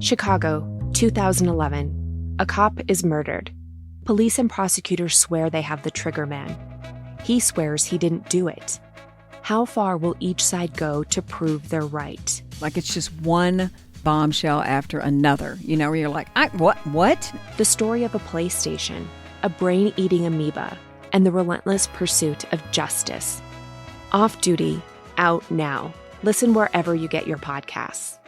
Chicago, 2011. A cop is murdered. Police and prosecutors swear they have the trigger man. He swears he didn't do it. How far will each side go to prove they're right? Like it's just one bombshell after another, where you're like, what? The story of a PlayStation, a brain-eating amoeba, and the relentless pursuit of justice. Off Duty, out now. Listen wherever you get your podcasts.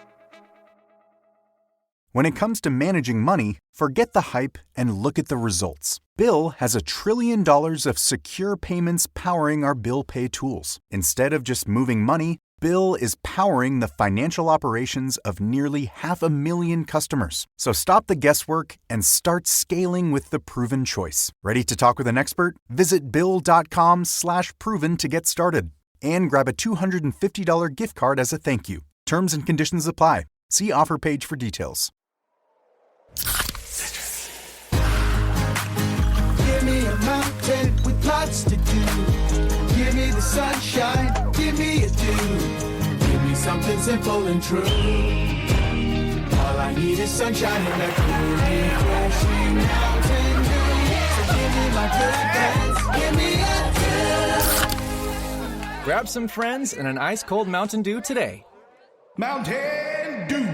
When it comes to managing money, forget the hype and look at the results. Bill has $1 trillion of secure payments powering our bill pay tools. Instead of just moving money, Bill is powering the financial operations of nearly 500,000 customers. So stop the guesswork and start scaling with the proven choice. Ready to talk with an expert? Visit Bill.com/proven to get started. And grab a $250 gift card as a thank you. Terms and conditions apply. See offer page for details. Give me a mountain with lots to do. Give me the sunshine, give me a dew. Give me something simple and true. All I need is sunshine and a cool, refreshing mountain dew. So give me my good friends, give me a dew. Grab some friends and an ice-cold Mountain Dew today. Mountain Dew.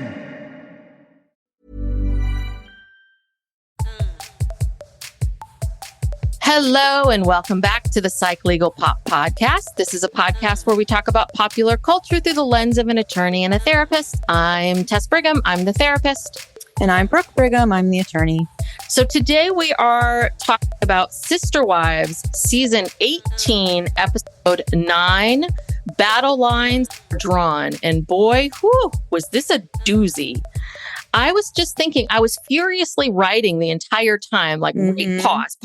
Hello and welcome back to the Psych Legal Pop Podcast. This is a podcast where we talk about popular culture through the lens of an attorney and a therapist. I'm Tess Brigham. I'm the therapist. And I'm Brooke Brigham. I'm the attorney. So today we are talking about Sister Wives, Season 18, Episode 9, Battle Lines Drawn. And boy, was this a doozy. I was just thinking, I was furiously writing the entire time, like pause,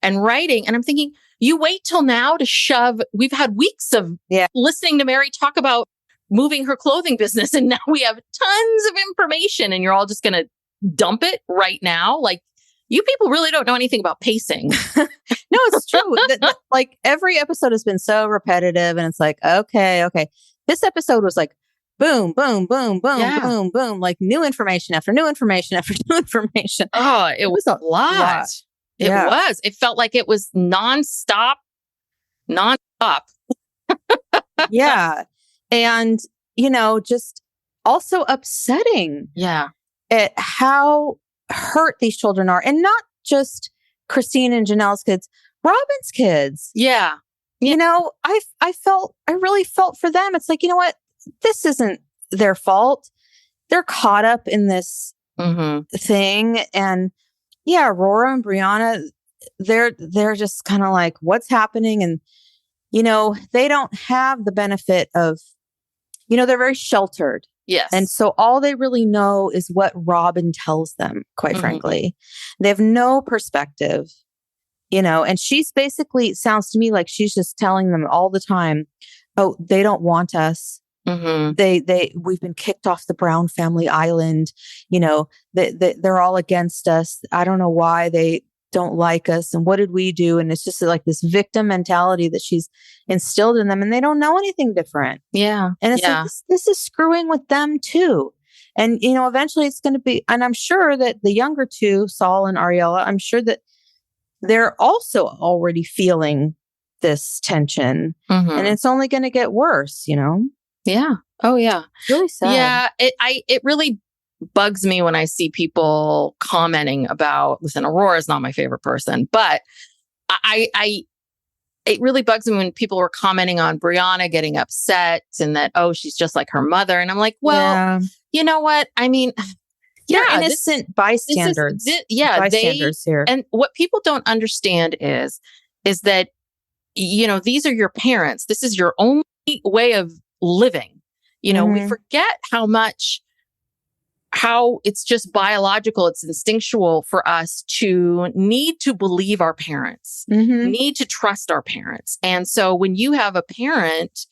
and writing. And I'm thinking, you wait till now to shove. We've had weeks of listening to Mary talk about moving her clothing business. And now we have tons of information and you're all just going to dump it right now. Like, you people really don't know anything about pacing. No, it's true. Like every episode has been so repetitive and it's like, okay. This episode was like, boom, boom, boom, boom, boom, boom. Like new information after new information after new information. Oh, it was a lot. It was. It felt like it was nonstop. Yeah. And, just also upsetting. Yeah. At how hurt these children are. And not just Christine and Janelle's kids, Robyn's kids. Yeah. I really felt for them. It's like, you know what? This isn't their fault. They're caught up in this thing. And Aurora and Brianna, they're just kind of like, what's happening? And, they don't have the benefit of, they're very sheltered. Yes. And so all they really know is what Robyn tells them, quite frankly. They have no perspective, and she's basically, sounds to me like she's just telling them all the time, oh, they don't want us. We've been kicked off the Brown family island. They're all against us. I don't know why they don't like us. And what did we do? And it's just like this victim mentality that she's instilled in them and they don't know anything different. Yeah. And it's like, this is screwing with them too. And, eventually it's going to be, and I'm sure that the younger two, Saul and Ariella, I'm sure that they're also already feeling this tension and it's only going to get worse, Yeah. Oh, yeah. It's really sad. Yeah. It really bugs me when I see people commenting about, listen, Aurora's not my favorite person, but it really bugs me when people were commenting on Brianna getting upset and that, oh, she's just like her mother. And I'm like, well, you know what? I mean, they're innocent bystanders. Bystanders here. And what people don't understand is that, these are your parents. This is your only way of living. We forget how it's just biological, it's instinctual for us to need to believe our parents, need to trust our parents. And so when you have a parent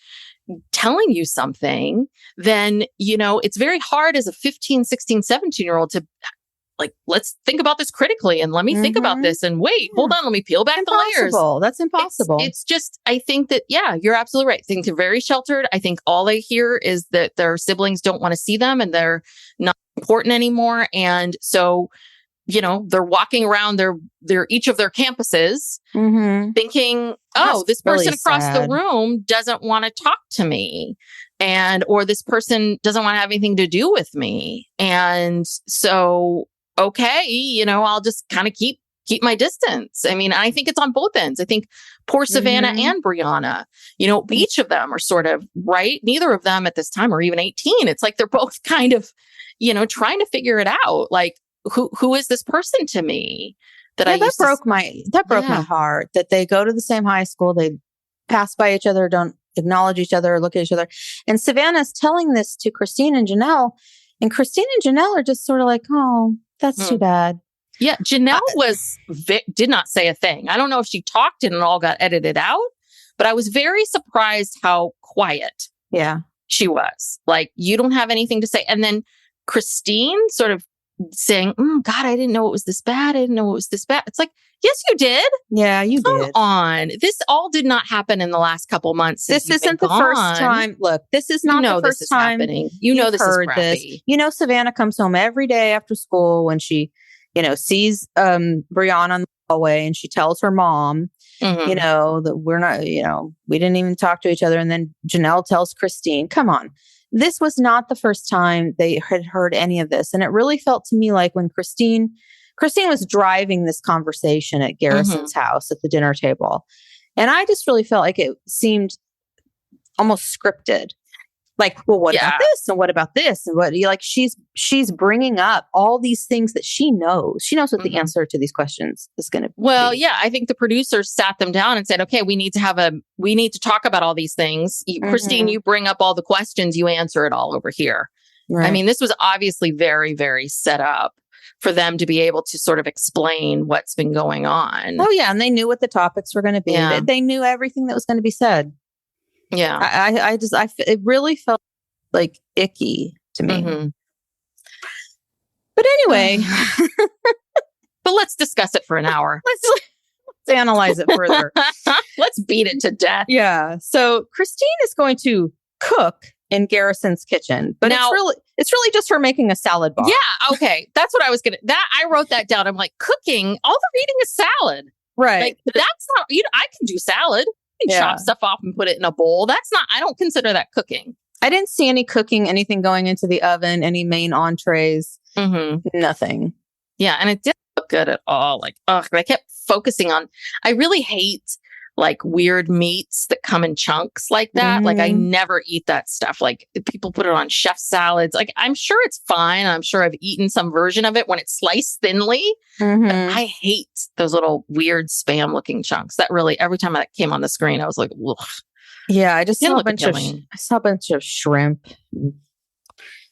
telling you something, then, it's very hard as a 15, 16, 17-year-old to like, let's think about this critically and let me think about this and wait, hold on, let me peel back the layers. That's impossible. It's just, I think that, yeah, you're absolutely right. I think they're very sheltered. I think all they hear is that their siblings don't want to see them and they're not important anymore. And so, they're walking around their each of their campuses thinking, oh, this person really across sad. the room doesn't want to talk to me. Or this person doesn't want to have anything to do with me. And so, okay, I'll just kind of keep my distance. I mean, I think it's on both ends. I think poor Savhannah and Brianna, each of them are sort of, right? Neither of them at this time are even 18. It's like they're both kind of, trying to figure it out. Like, who is this person to me that broke my heart that they go to the same high school. They pass by each other, don't acknowledge each other or look at each other. And Savannah's telling this to Christine and Janelle, and Christine and Janelle are just sort of like, oh, that's too bad. Yeah. Janelle did not say a thing. I don't know if she talked and it all got edited out, but I was very surprised how quiet she was. Like, you don't have anything to say. And then Christine sort of saying, God, I didn't know it was this bad. I didn't know it was this bad. It's like, yes, you did. Yeah, you Come did. on. This all did not happen in the last couple months. This isn't the first time. Look, this is not the first time happening. This is crappy. Savannah comes home every day after school when she, sees Brianna on the hallway, and she tells her mom, that we're not, we didn't even talk to each other. And then Janelle tells Christine, come on. This was not the first time they had heard any of this. And it really felt to me like when Christine was driving this conversation at Garrison's house at the dinner table. And I just really felt like it seemed almost scripted. Like, well, what about this? And what about this? And what, like, she's bringing up all these things that she knows. She knows what the answer to these questions is going to be. Well, yeah, I think the producers sat them down and said, okay, we need to talk about all these things. Christine, you bring up all the questions, you answer it all over here. Right. I mean, this was obviously very, very set up for them to be able to sort of explain what's been going on. Oh, yeah. And they knew what the topics were going to be. Yeah. They knew everything that was going to be said. Yeah. It really felt like icky to me. But anyway, but let's discuss it for an hour. Let's analyze it further. Let's beat it to death. Yeah. So Christine is going to cook in Garrison's kitchen, but now, it's really just her making a salad bar. Yeah. Okay. That's what I was I wrote that down. I'm like, cooking, all they're eating is salad. Right. Like, that's not, I can do salad. Chop stuff off and put it in a bowl. I don't consider that cooking. I didn't see any cooking, anything going into the oven, any main entrees, nothing. Yeah. And it didn't look good at all. Like, I kept focusing on, I really hate like weird meats that come in chunks like that. Like, I never eat that stuff. Like, people put it on chef salads. Like, I'm sure it's fine. I'm sure I've eaten some version of it when it's sliced thinly. But I hate those little weird spam looking chunks. That really, every time that came on the screen, I was like, ugh. Yeah, I just saw a bunch of shrimp. Oh,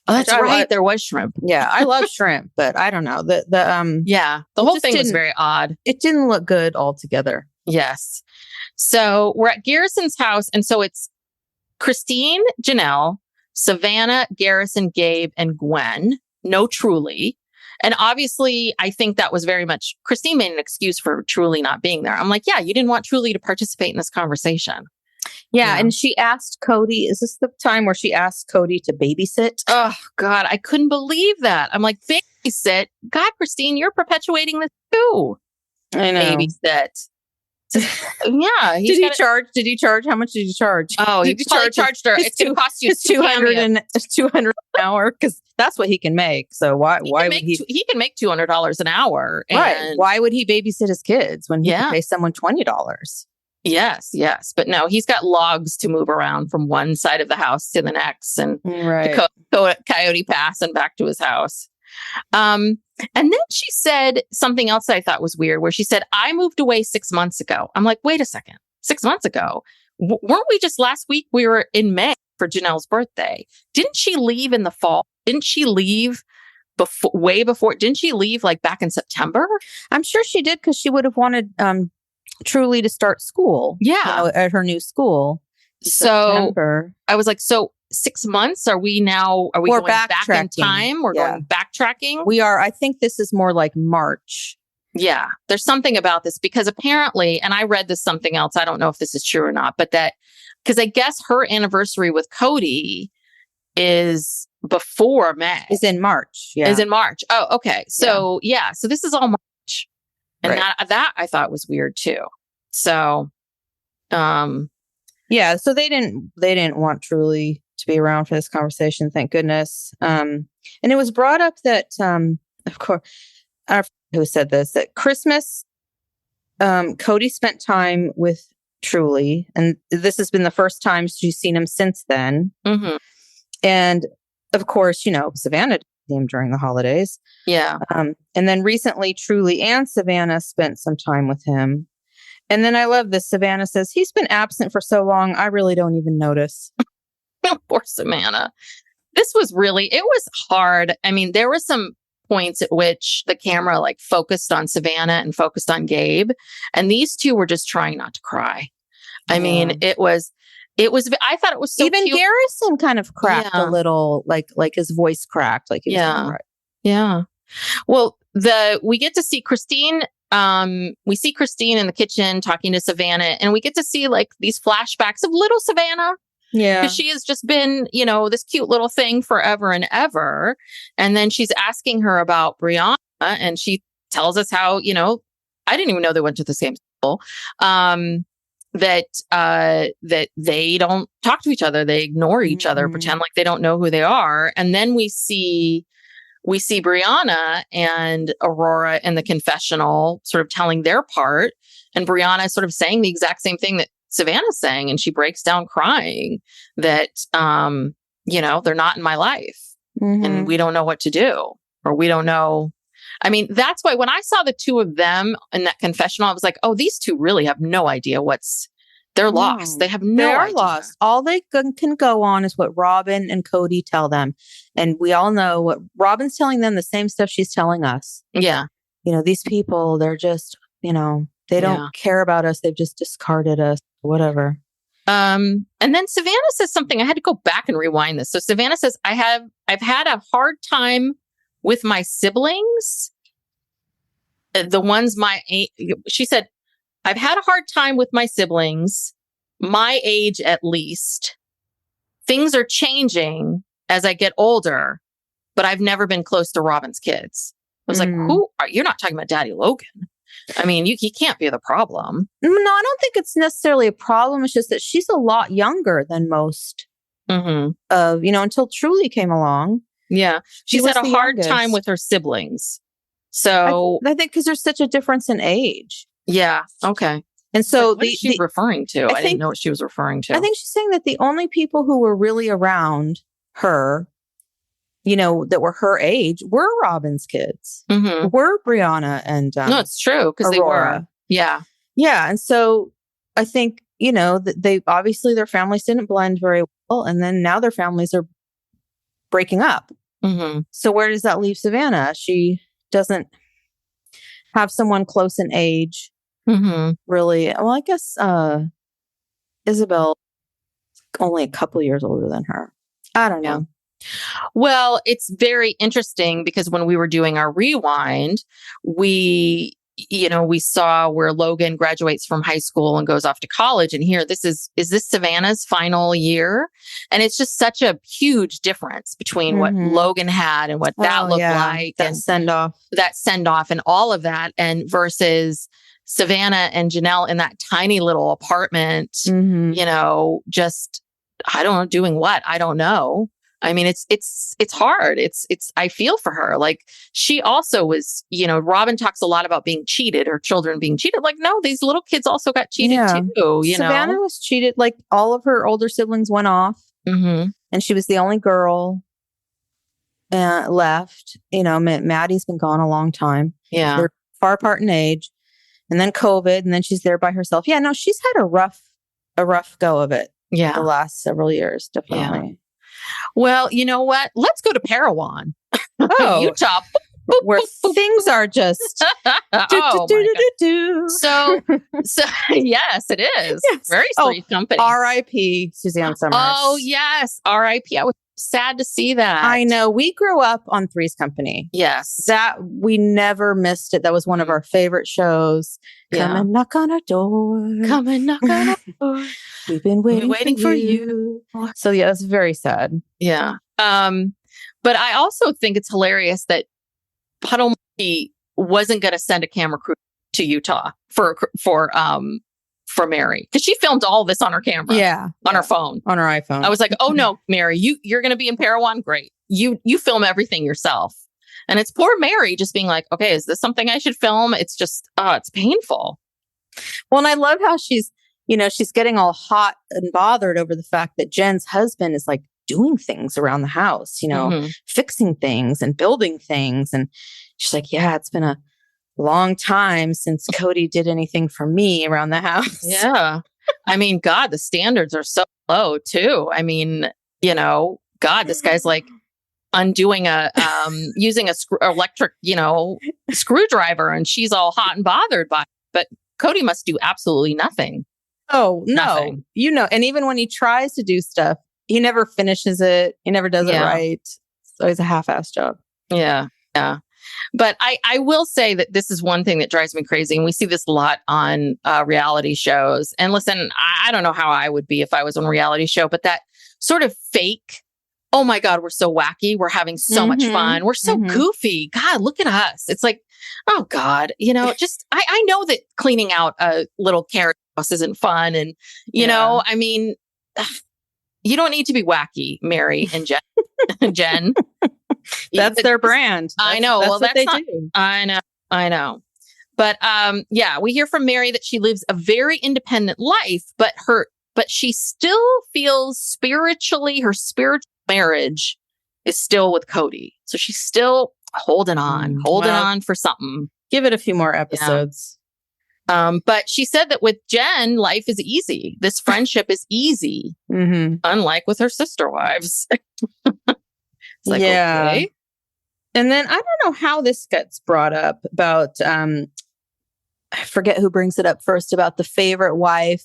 that's right. There was shrimp. Yeah, I love shrimp, but I don't know. The whole thing was very odd. It didn't look good altogether. Yes. So we're at Garrison's house. And so it's Christine, Janelle, Savhannah, Garrison, Gabe, and Gwen. No Truly. And obviously, I think that was very much, Christine made an excuse for Truly not being there. I'm like, yeah, you didn't want Truly to participate in this conversation. Yeah. And she asked Kody, is this the time where she asked Kody to babysit? Oh, God, I couldn't believe that. I'm like, babysit? God, Christine, you're perpetuating this too. I know. Babysit. Yeah. Did he charge? How much did he charge? Oh, he charged her. It's going to cost you $200 an hour, because that's what he can make. So why would he? He can make $200 an hour. Right. Why would he babysit his kids when he can pay someone $20? Yes. But no, he's got logs to move around from one side of the house to the next, and the Coyote Pass and back to his house. And then she said something else that I thought was weird, where she said, I moved away 6 months ago. I'm like, wait a second, 6 months ago? Weren't we just last week? We were in May for Janelle's birthday. Didn't she leave in the fall? Didn't she leave way before? Didn't she leave like back in September? I'm sure she did, because she would have wanted Truly to start school. Yeah. At her new school. So September. I was like, so 6 months? Are we We're going back in backtracking. time? We're going backtracking? We are. I think this is more like March. Yeah. There's something about this because apparently, and I read this something else. I don't know if this is true or not, but because I guess her anniversary with Kody is before May. Is in March. Yeah. Is in March. Oh, okay. So so this is all March. And that I thought was weird too. So, yeah. So they didn't want Truly to be around for this conversation. Thank goodness. And it was brought up that, of course, I don't know who said this, that Christmas, Kody spent time with Truly, and this has been the first time she's seen him since then. Mm-hmm. And of course, Savhannah did him during the holidays. Yeah. And then recently, Truly and Savhannah spent some time with him. And then I love this. Savhannah says, he's been absent for so long, I really don't even notice. Poor Savhannah. It was hard. I mean, there were some points at which the camera focused on Savhannah and focused on Gabe. And these two were just trying not to cry. I mean, it was, I thought it was so even cute. Garrison kind of cracked a little, like his voice cracked. Like he was gonna cry. Yeah. Well, we get to see Christine. We see Christine in the kitchen talking to Savhannah, and we get to see these flashbacks of little Savhannah. Yeah. Because she has just been, this cute little thing forever and ever. And then she's asking her about Brianna, and she tells us how, I didn't even know they went to the same school. That they don't talk to each other. They ignore each other, pretend like they don't know who they are. And then we see Brianna and Aurora in the confessional sort of telling their part. And Brianna sort of saying the exact same thing that Savannah's saying. And she breaks down crying that, they're not in my life and we don't know what to do, or we don't know. I mean, that's why when I saw the two of them in that confessional, I was like, oh, these two really have no idea they're lost. They have no idea. They're lost. All they can go on is what Robyn and Kody tell them. And we all know what Robyn's telling them, the same stuff she's telling us. Yeah. These people, they're just, they don't care about us. They've just discarded us, whatever. And then Savhannah says something. I had to go back and rewind this. So Savhannah says, I've had a hard time with my siblings. The ones she said, I've had a hard time with my siblings, my age at least. Things are changing as I get older, but I've never been close to Robyn's kids. I was like, you're not talking about Daddy Logan. I mean, he can't be the problem. No, I don't think it's necessarily a problem. It's just that she's a lot younger than most until Truly came along. Yeah. She's had a hard time with her siblings. So I think because there's such a difference in age. Yeah. Okay. And so what is she referring to? I didn't know what she was referring to. I think she's saying that the only people who were really around her, that were her age, were Robyn's kids, were Brianna and no, it's true because they were. Yeah. Yeah. And so I think, that they obviously their families didn't blend very well. And then now their families are breaking up. So where does that leave Savhannah? She doesn't have someone close in age, really. Well, I guess Isabel only a couple years older than her. I don't know. Well, it's very interesting because when we were doing our rewind, we saw where Logan graduates from high school and goes off to college. And here, is this Savannah's final year? And it's just such a huge difference between what Logan had and what that looked like. That send off and all of that. And versus Savhannah and Janelle in that tiny little apartment, just, I don't know, doing what? I don't know. I mean, it's hard. I feel for her. Like she also was, Robyn talks a lot about being cheated, her children being cheated. Like, no, these little kids also got cheated too. Savhannah was cheated. Like all of her older siblings went off and she was the only girl left. Maddie's been gone a long time. Yeah. They're far apart in age, and then COVID, and then she's there by herself. Yeah, no, she's had a rough go of it. Yeah. The last several years, definitely. Yeah. Well, you know what? Let's go to Parowan, Oh, Utah. where things are just Oh, my God. So yes, it is. Yes. Very Three's Company. R.I.P. Suzanne Summers. Oh, yes. R.I.P. I was sad to see that. I know. We grew up on Three's Company. Yes. That we never missed it. That was one of our favorite shows. Come and knock on our door. Come and knock on our door. We've been waiting for you. So yeah, it's very sad. Yeah. But I also think it's hilarious that Puddle Murphy wasn't going to send a camera crew to Utah for Mary, because she filmed all this on her camera. On her phone, on her iPhone. I was like, oh no, Mary, you're going to be in Parowan. Great. You film everything yourself. And it's poor Mary just being like, okay, is this something I should film? It's just, it's painful. Well, and I love how she's getting all hot and bothered over the fact that Jen's husband is like doing things around the house, fixing things and building things. And she's like, yeah, it's been a long time since Kody did anything for me around the house. Yeah. I mean, God, the standards are so low too. I mean, God, this guy's like undoing using electric, screwdriver, and she's all hot and bothered by it. But Kody must do absolutely nothing. Oh, no. Nothing. And even when he tries to do stuff, he never finishes it. He never does it right. It's always a half-assed job. Yeah. Yeah. But I will say that this is one thing that drives me crazy. And we see this a lot on reality shows. And listen, I don't know how I would be if I was on a reality show, but that sort of fake, oh my God, we're so wacky. We're having so much fun. We're so goofy. God, look at us. It's like, oh God, just, I know that cleaning out a little carrot house isn't fun. And, I mean, you don't need to be wacky, Mary and Jen. That's their brand. I know. That's what they do. I know. But we hear from Mary that she lives a very independent life, but she still feels her spiritual marriage is still with Kody. So she's still holding on for something. Give it a few more episodes. Yeah. But she said that with Jen, life is easy. This friendship is easy, unlike with her sister wives. It's like, okay. And then I don't know how this gets brought up about, I forget who brings it up first, about the favorite wife.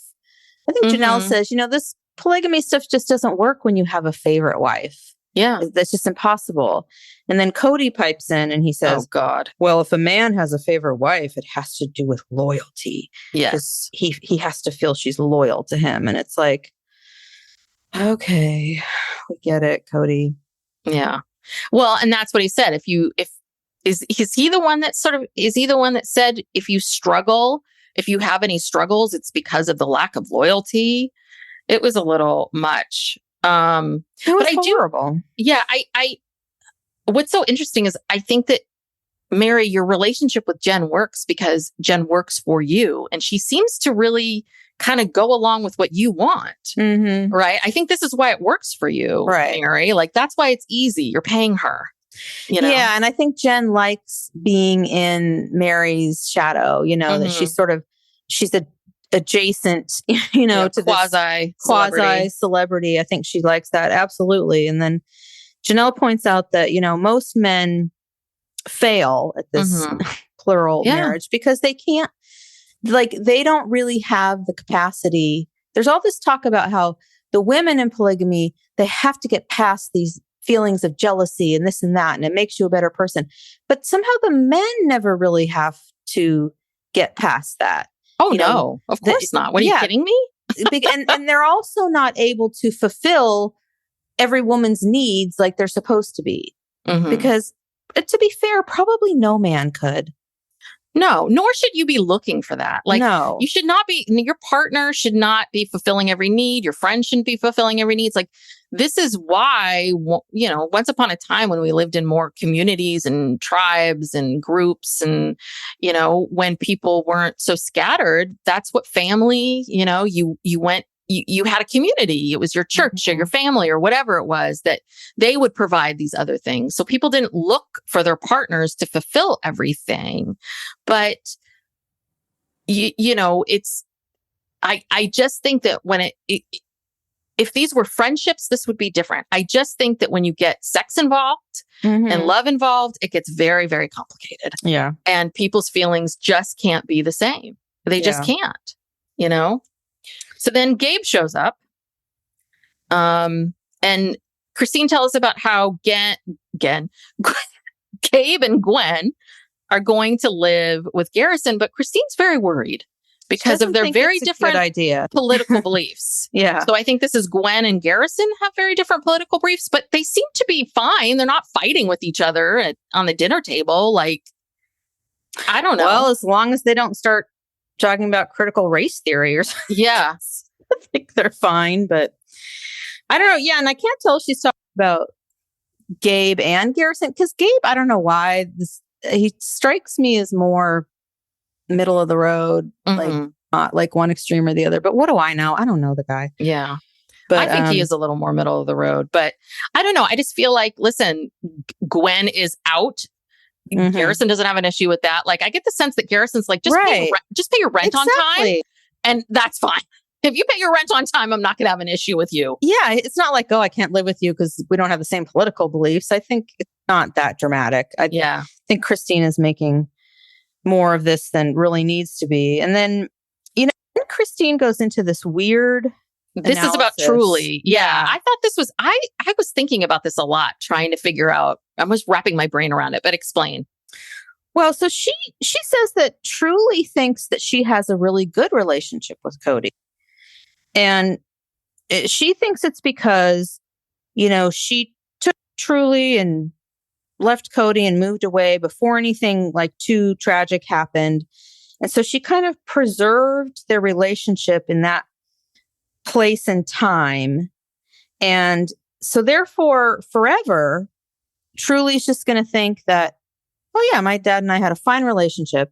I think Janelle says, this polygamy stuff just doesn't work when you have a favorite wife. Yeah. That's just impossible. And then Kody pipes in and he says, oh God, well, if a man has a favorite wife, it has to do with loyalty. Yes. He has to feel she's loyal to him. And it's like, okay, we get it, Kody. Yeah. Well, and that's what he said. Is he the one that said, if you have any struggles, it's because of the lack of loyalty? It was a little much. It was horrible. What's so interesting is I think that Mary, your relationship with Jen works because Jen works for you. And she seems to really kind of go along with what you want. Right. I think this is why it works for you, right, Mary. Like, that's why it's easy. You're paying her. Yeah. And I think Jen likes being in Mary's shadow, that she's adjacent, to quasi celebrity. I think she likes that. Absolutely. And then Janelle points out that, most men fail at this plural marriage because they can't, they don't really have the capacity. There's all this talk about how the women in polygamy, they have to get past these feelings of jealousy and this and that, and it makes you a better person. But somehow the men never really have to get past that. Oh, no, of course not. What, are you kidding me? and they're also not able to fulfill every woman's needs like they're supposed to be. Because to be fair, probably no man could. No, nor should you be looking for that. No. You should not be, your partner should not be fulfilling every need. Your friend shouldn't be fulfilling every need. It's like, this is why, once upon a time when we lived in more communities and tribes and groups and, when people weren't so scattered, that's what family, you went, you had a community. It was your church or your family or whatever it was that they would provide these other things. So people didn't look for their partners to fulfill everything. But, it's, I just think that when if these were friendships, this would be different. I just think that when you get sex involved and love involved, it gets very, very complicated. Yeah. And people's feelings just can't be the same. They just can't, you know? So then Gabe shows up. And Christine tells us about how Gabe and Gwen are going to live with Garrison, but Christine's very worried because of their very different political beliefs. Yeah. So I think this is Gwen and Garrison have very different political beliefs, but they seem to be fine. They're not fighting with each other on the dinner table. Like, I don't know. Well, as long as they don't start talking about critical race theory or something. Yeah. I think they're fine, but I don't know. Yeah. And I can't tell if she's talking about Gabe and Garrison, because Gabe, I don't know why he strikes me as more middle of the road, like not like one extreme or the other. But what do I know? I don't know the guy. Yeah. But I think he is a little more middle of the road, but I don't know. I just feel like, listen, Gwen is out. Garrison doesn't have an issue with that. Like, I get the sense that Garrison's like, just pay your rent on time, and that's fine. If you pay your rent on time, I'm not going to have an issue with you. Yeah, it's not like, oh, I can't live with you because we don't have the same political beliefs. I think it's not that dramatic. I think Christine is making more of this than really needs to be. And then, you know, Christine goes into this weird This is about Truly. Yeah. I thought this was, I was thinking about this a lot, trying to figure out, I was wrapping my brain around it, but explain. Well, so she says that Truly thinks that she has a really good relationship with Kody. And she thinks it's because, you know, she took Truly and left Kody and moved away before anything like too tragic happened. And so she kind of preserved their relationship in that place and time. And so therefore, forever, Truly's just going to think that, oh yeah, my dad and I had a fine relationship.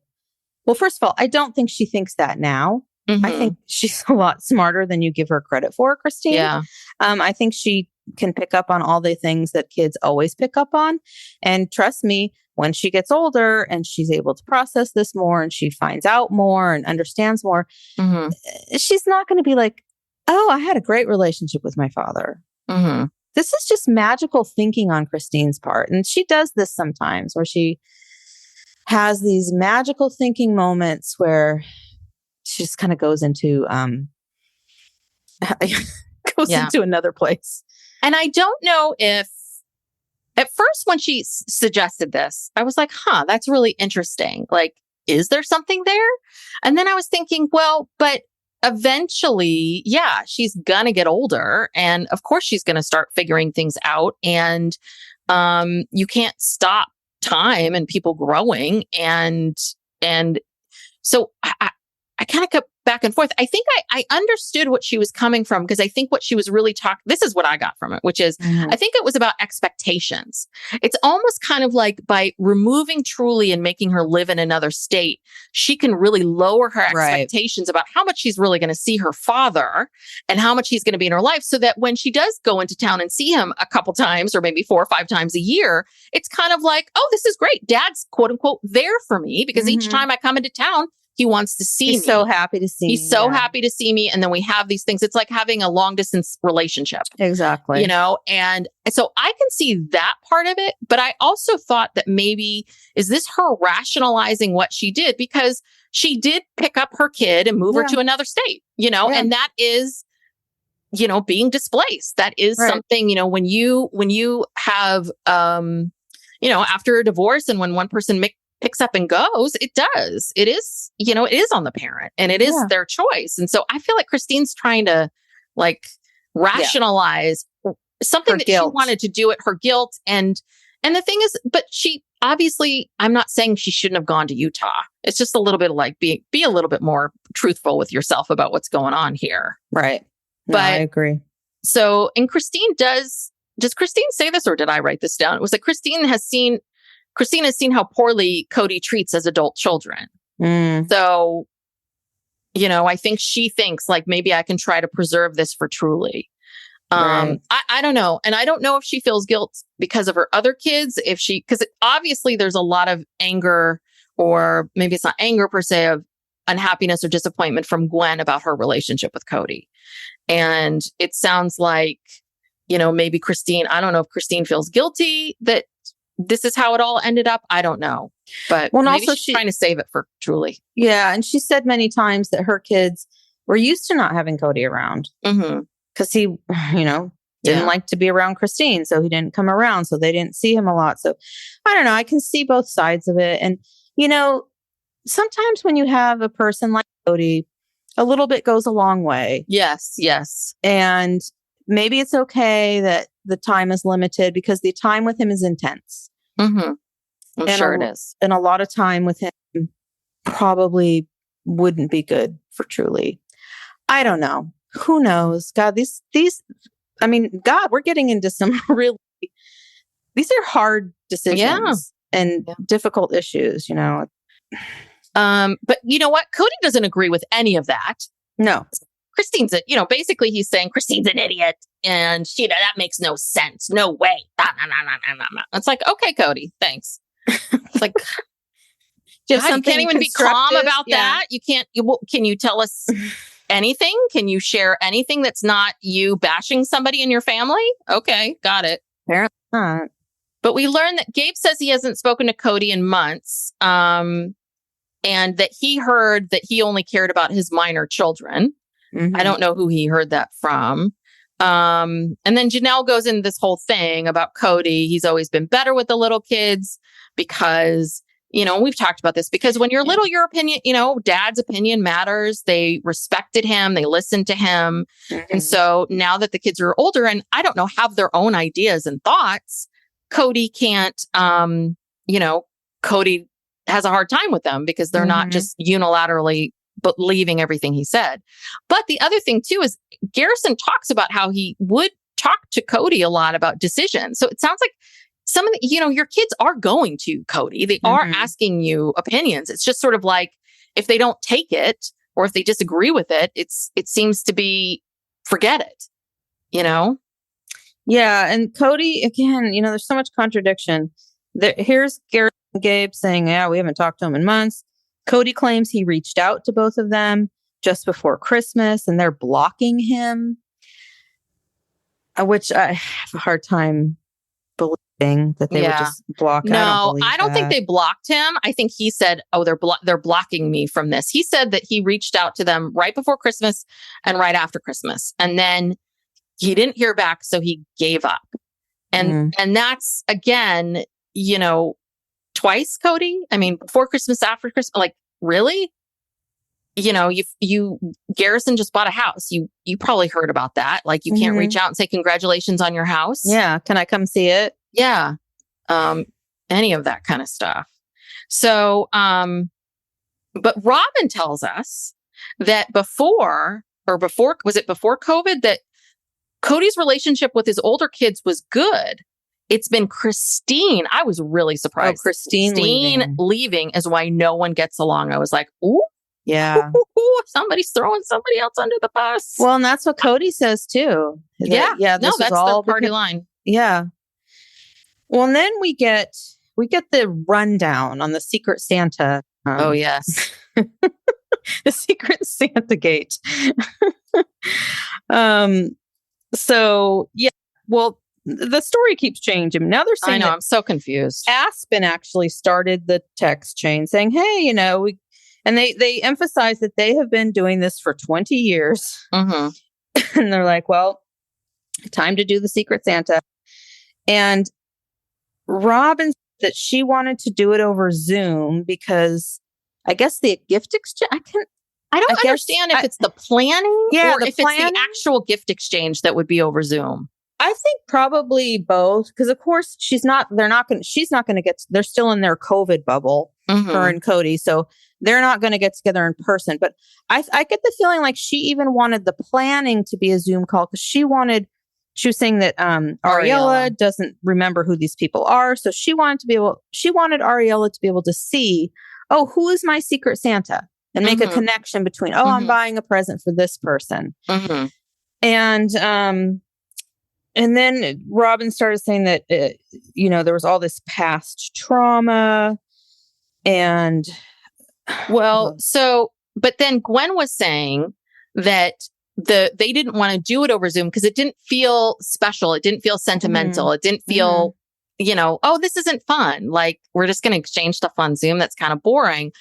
Well, first of all, I don't think she thinks that now. I think she's a lot smarter than you give her credit for, Christine. Yeah. I think she can pick up on all the things that kids always pick up on. And trust me, when she gets older and she's able to process this more and she finds out more and understands more, she's not going to be like, oh, I had a great relationship with my father. This is just magical thinking on Christine's part. And she does this sometimes where she has these magical thinking moments where she just kind of goes into into another place. And I don't know if at first when she suggested this, I was like, that's really interesting. Like, is there something there? And then I was thinking, well, but eventually, yeah, she's going to get older. And of course, she's going to start figuring things out. And you can't stop time and people growing. And so I kind of kept back and forth. I think I understood what she was coming from, because I think what she was really this is what I got from it, which is, I think it was about expectations. It's almost kind of like by removing Truly and making her live in another state, she can really lower her expectations about how much she's really going to see her father and how much he's going to be in her life, so that when she does go into town and see him a couple times or maybe 4 or 5 times a year, it's kind of like, oh, this is great. Dad's quote unquote there for me, because each time I come into town, he wants to see me. He's so happy to see me. He's so happy to see me. And then we have these things. It's like having a long distance relationship. Exactly. You know, and so I can see that part of it. But I also thought that maybe, is this her rationalizing what she did? Because she did pick up her kid and move her to another state, you know, and that is, you know, being displaced. That is something, you know, when you have, you know, after a divorce, and when one person picks up and goes, it is, you know, it is on the parent, and it is their choice. And so I feel like Christine's trying to like rationalize something that she wanted to do, at her guilt. And the thing is, but she obviously, I'm not saying she shouldn't have gone to Utah. It's just a little bit of like, be a little bit more truthful with yourself about what's going on here. Right. No, But I agree. So, and Christine does Christine say this, or did I write this down? It was that Christine has seen how poorly Kody treats as adult children. So, you know, I think she thinks like, maybe I can try to preserve this for Truly. I don't know. And I don't know if she feels guilt because of her other kids, because obviously there's a lot of anger, or maybe it's not anger per se, of unhappiness or disappointment from Gwen about her relationship with Kody. And it sounds like, maybe Christine, I don't know if Christine feels guilty that this is how it all ended up. I don't know. But maybe also she's trying to save it for Julie. Yeah. And she said many times that her kids were used to not having Kody around. Because he, didn't like to be around Christine. So he didn't come around. So they didn't see him a lot. So I don't know. I can see both sides of it. And, sometimes when you have a person like Kody, a little bit goes a long way. Yes. Yes. And maybe it's okay that the time is limited because the time with him is intense. I'm sure it is. And a lot of time with him probably wouldn't be good for Truly. I don't know. Who knows? God, God, we're getting into some really, these are hard decisions and difficult issues, But you know what? Cody doesn't agree with any of that. No. Christine's basically he's saying Christine's an idiot and that makes no sense. No way. It's like, okay, Cody, thanks. It's like, you can't even be calm about that. You can't, can you tell us anything? Can you share anything that's not you bashing somebody in your family? Okay, got it. Apparently not. But we learned that Gabe says he hasn't spoken to Cody in months. And that he heard that he only cared about his minor children. I don't know who he heard that from. And then Janelle goes into this whole thing about Kody. He's always been better with the little kids because, we've talked about this because when you're little, your opinion, dad's opinion matters. They respected him. They listened to him. And so now that the kids are older and I don't know, have their own ideas and thoughts, Kody can't, Kody has a hard time with them because they're not just unilaterally believing everything he said. But the other thing too is Garrison talks about how he would talk to Kody a lot about decisions. So it sounds like some of the, your kids are going to Kody. They are asking you opinions. It's just sort of like if they don't take it or if they disagree with it, it seems to be forget it, Yeah. And Kody, again, there's so much contradiction. Here's Garrison and Gabe saying, yeah, we haven't talked to him in months. Kody claims he reached out to both of them just before Christmas and they're blocking him, which I have a hard time believing that they would just block. No, I don't think they blocked him. I think he said, oh, they're blocking me from this. He said that he reached out to them right before Christmas and right after Christmas. And then he didn't hear back. So he gave up. And that's again, twice, Kody. I mean, before Christmas, after Christmas, like really? You Garrison just bought a house. You probably heard about that. Like you can't reach out and say congratulations on your house. Yeah. Can I come see it? Yeah. Any of that kind of stuff. So, but Robyn tells us that before COVID, that Kody's relationship with his older kids was good. It's been Christine. I was really surprised. Oh, Christine leaving is why no one gets along. I was like, ooh. Yeah. Somebody's throwing somebody else under the bus. Well, and that's what Kody says too. Yeah. This that's all the party line. Yeah. Well, and then we get the rundown on the Secret Santa. Oh, yes. The Secret Santa gate. So, yeah. Well, the story keeps changing. Now they're saying, I know, I'm so confused. Aspen actually started the text chain saying, hey, and they emphasize that they have been doing this for 20 years. And they're like, well, time to do the Secret Santa. And Robyn said that she wanted to do it over Zoom because I guess the gift exchange, I don't understand if it's the planning or if it's the actual gift exchange that would be over Zoom. I think probably both, because of course she's not going to get, they're still in their COVID bubble, her and Kody. So they're not going to get together in person. But I get the feeling like she even wanted the planning to be a Zoom call because she was saying that Ariella doesn't remember who these people are. So she wanted Ariella to be able to see, oh, who is my Secret Santa? And make a connection between, I'm buying a present for this person. And then Robyn started saying that, there was all this past trauma and. But then Gwen was saying that they didn't want to do it over Zoom because it didn't feel special. It didn't feel sentimental. It didn't feel, oh, this isn't fun. Like, we're just going to exchange stuff on Zoom. That's kind of boring.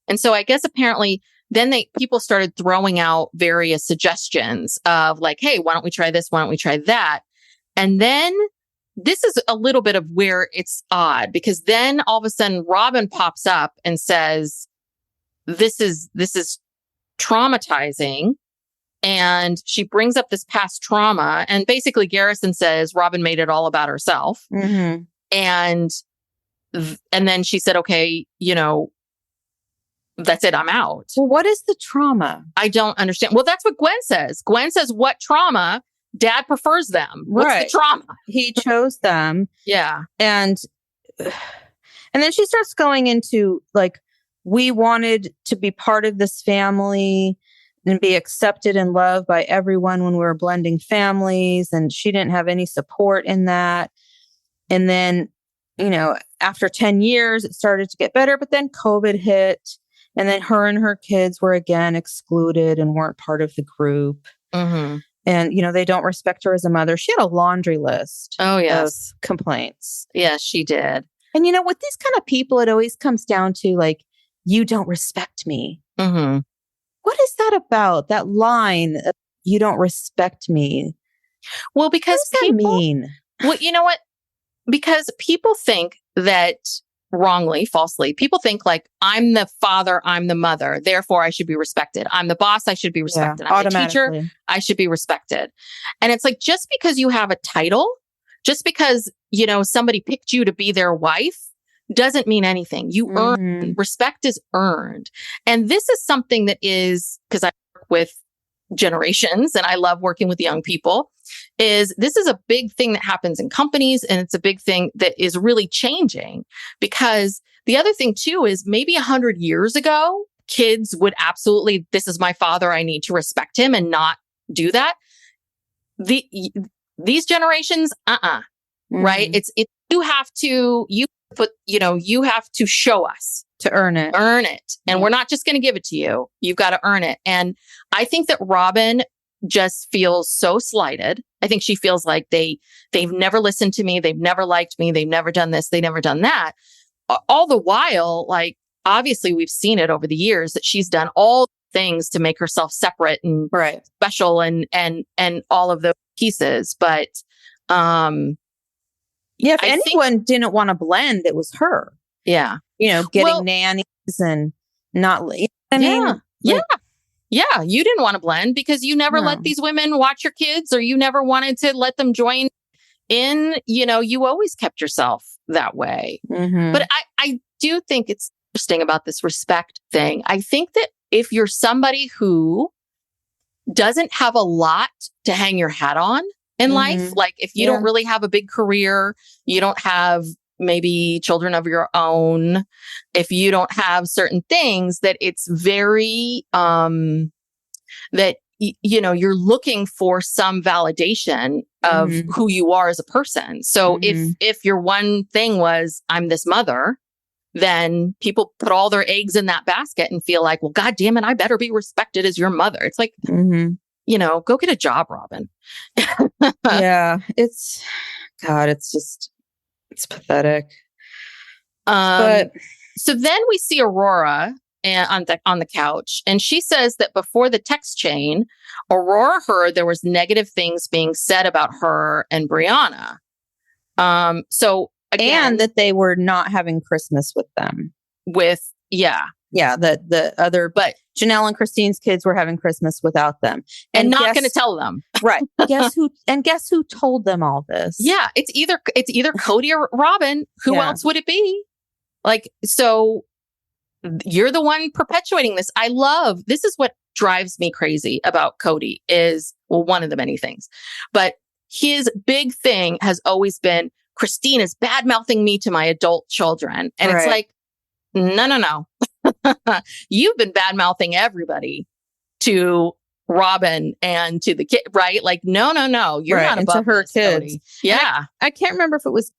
And so I guess apparently then people started throwing out various suggestions of like, hey, why don't we try this? Why don't we try that? And then this is a little bit of where it's odd, because then all of a sudden Robyn pops up and says, this is traumatizing. And she brings up this past trauma. And basically Garrison says Robyn made it all about herself. Mm-hmm. And then she said, okay, that's it. I'm out. Well, what is the trauma? I don't understand. Well, that's what Gwen says. Gwen says, what trauma? Dad prefers them. What's the trauma? He chose them. Yeah. And then she starts going into like, we wanted to be part of this family and be accepted and loved by everyone when we were blending families. And she didn't have any support in that. And then, after 10 years, it started to get better, but then COVID hit. And then her and her kids were again excluded and weren't part of the group. Mm-hmm. And, they don't respect her as a mother. She had a laundry list of complaints. Yes, she did. And, with these kind of people, it always comes down to like, you don't respect me. Mm-hmm. What is that about? That line, you don't respect me. Well, because what does that mean? Well, you know what? Because people think that wrongly, falsely, people think like, I'm the father, I'm the mother, therefore I should be respected. I'm the boss, I should be respected. I'm the teacher, I should be respected. And it's like, just because you have a title, just because, somebody picked you to be their wife, doesn't mean anything. You earn, respect is earned. And this is something that is, because I work with generations and I love working with young people, this is a big thing that happens in companies, and it's a big thing that is really changing. Because the other thing too is maybe 100 years ago, kids would absolutely, this is my father, I need to respect him, and not do that. These generations, right? It's you have to show us to earn it. And we're not just going to give it to you. You've got to earn it. And I think that Robyn just feels so slighted. I think she feels like they've never listened to me. They've never liked me. They've never done this. They've never done that. All the while, like, obviously we've seen it over the years that she's done all things to make herself separate and special and all of those pieces. But, if anyone didn't want to blend, it was her. Yeah. Getting nannies and not, Yeah, you didn't want to blend because you never let these women watch your kids, or you never wanted to let them join in. You always kept yourself that way. Mm-hmm. But I do think it's interesting about this respect thing. I think that if you're somebody who doesn't have a lot to hang your hat on in life, like if you don't really have a big career, you don't have maybe children of your own, if you don't have certain things, that it's very, that, you're looking for some validation of who you are as a person. So if your one thing was, I'm this mother, then people put all their eggs in that basket and feel like, well, God damn it, I better be respected as your mother. It's like, go get a job, Robyn. Yeah. It's pathetic. But so then we see Aurora on the couch, and she says that before the text chain, Aurora heard there was negative things being said about her and Brianna. So again, and that they were not having Christmas with them. The other, but Janelle and Christine's kids were having Christmas without them, and not going to tell them. Right? Guess who told them all this? Yeah, it's either Kody or Robyn. Who else would it be? Like, so you're the one perpetuating this. This is what drives me crazy about Kody is, well, one of the many things, but his big thing has always been, Christine is bad mouthing me to my adult children, and it's like, no. You've been bad mouthing everybody to Robyn and to the kid, right? Like, no. You're not above her this, kids. Kody. Yeah. I can't remember if it was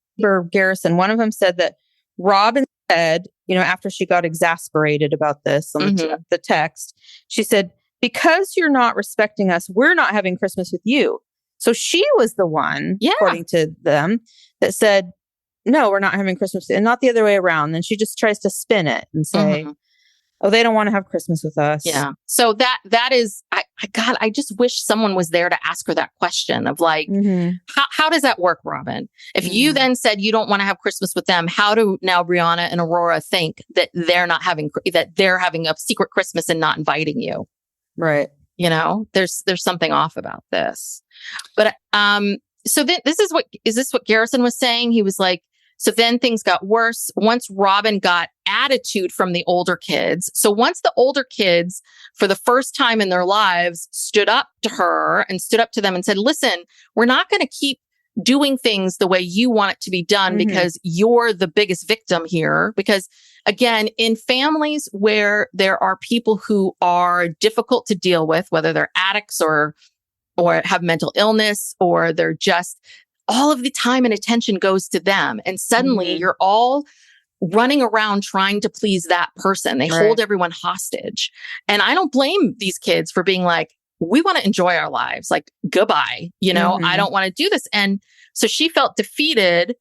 Garrison. One of them said that Robyn said, after she got exasperated about this on the text, she said, because you're not respecting us, we're not having Christmas with you. So she was the one, according to them, that said, no, we're not having Christmas, and not the other way around. Then she just tries to spin it and say, oh, they don't want to have Christmas with us. Yeah. So that is, God, I just wish someone was there to ask her that question of like, how does that work, Robyn? If you then said you don't want to have Christmas with them, how do now Brianna and Aurora think that they're having a secret Christmas and not inviting you? Right. You know, there's something off about this. But so is this what Garrison was saying? He was like, so then things got worse once Robyn got attitude from the older kids. So once the older kids, for the first time in their lives, stood up to her and stood up to them and said, listen, we're not going to keep doing things the way you want it to be done because you're the biggest victim here. Because again, in families where there are people who are difficult to deal with, whether they're addicts or have mental illness, or they're just, all of the time and attention goes to them. And suddenly you're all running around trying to please that person. They hold everyone hostage. And I don't blame these kids for being like, we want to enjoy our lives. Like, goodbye. You know, I don't want to do this. And so she felt defeated.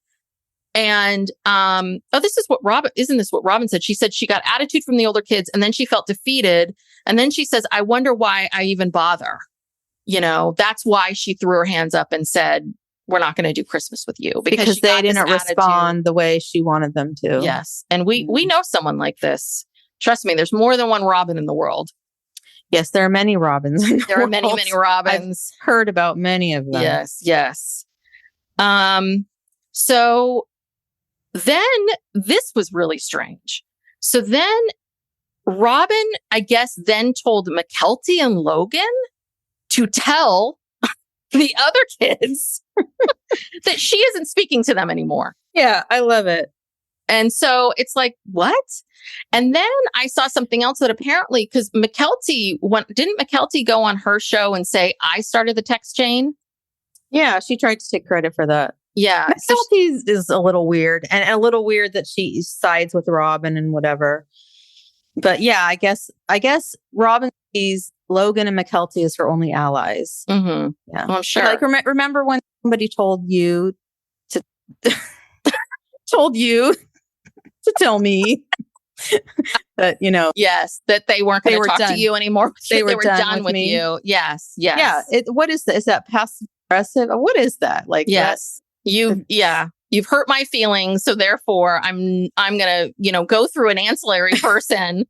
And, isn't this what Robyn said? She said she got attitude from the older kids and then she felt defeated. And then she says, I wonder why I even bother. You know, that's why she threw her hands up and said, we're not going to do Christmas with you because they didn't respond the way she wanted them to. Yes. And we know someone like this. Trust me, there's more than one Robyn in the world. Yes, there are many Robyns. There are many, many Robyns. I've heard about many of them. Yes, yes. So then this was really strange. So then Robyn, I guess, then told Mykelti and Logan to tell the other kids that she isn't speaking to them anymore. Yeah, I love it. And so it's like, what? And then I saw something else that apparently, because didn't Mykelti go on her show and say, I started the text chain? Yeah, she tried to take credit for that. Yeah. Mykelti is a little weird, and a little weird that she sides with Robyn and whatever. But yeah, I guess Robyn sees Logan and Mykelti as her only allies. Yeah, well, I'm sure. Like, remember when somebody told you to tell me that, you know, yes, that they weren't going to talk to you anymore. They were done with you. Yes, yes. Yeah. What is that? Is that passive aggressive? What is that? Like, yes, you've hurt my feelings, so therefore I'm gonna, go through an ancillary person.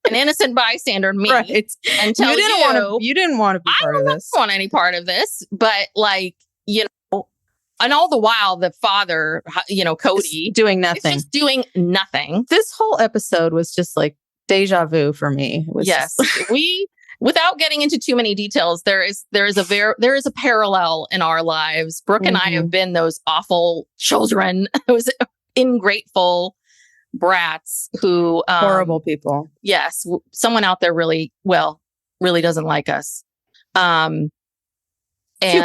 An innocent bystander, me, right? And tell you didn't want to be part of this. I don't want any part of this, but and all the while the father, Kody, is doing nothing, just doing nothing. This whole episode was just like deja vu for me. It was yes, without getting into too many details, there is a parallel in our lives. Brooke and I have been those awful children, those ingrateful brats who horrible people. Yes, someone out there really doesn't like us. Two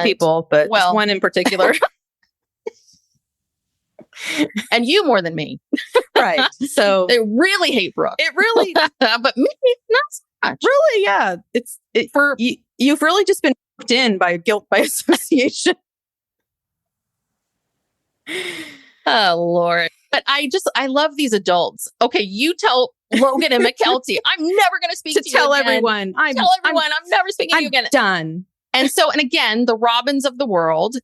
people, but one in particular. And you more than me. Right. So they really hate Brooke. It really but me not so much. Really, yeah. You've really just been hooked in by guilt by association. Oh Lord. But I love these adults. Okay, you tell Logan and Mykelti, I'm never going to speak to you tell again. everyone. I'm never speaking to you again. Done. And again, the Robyns of the world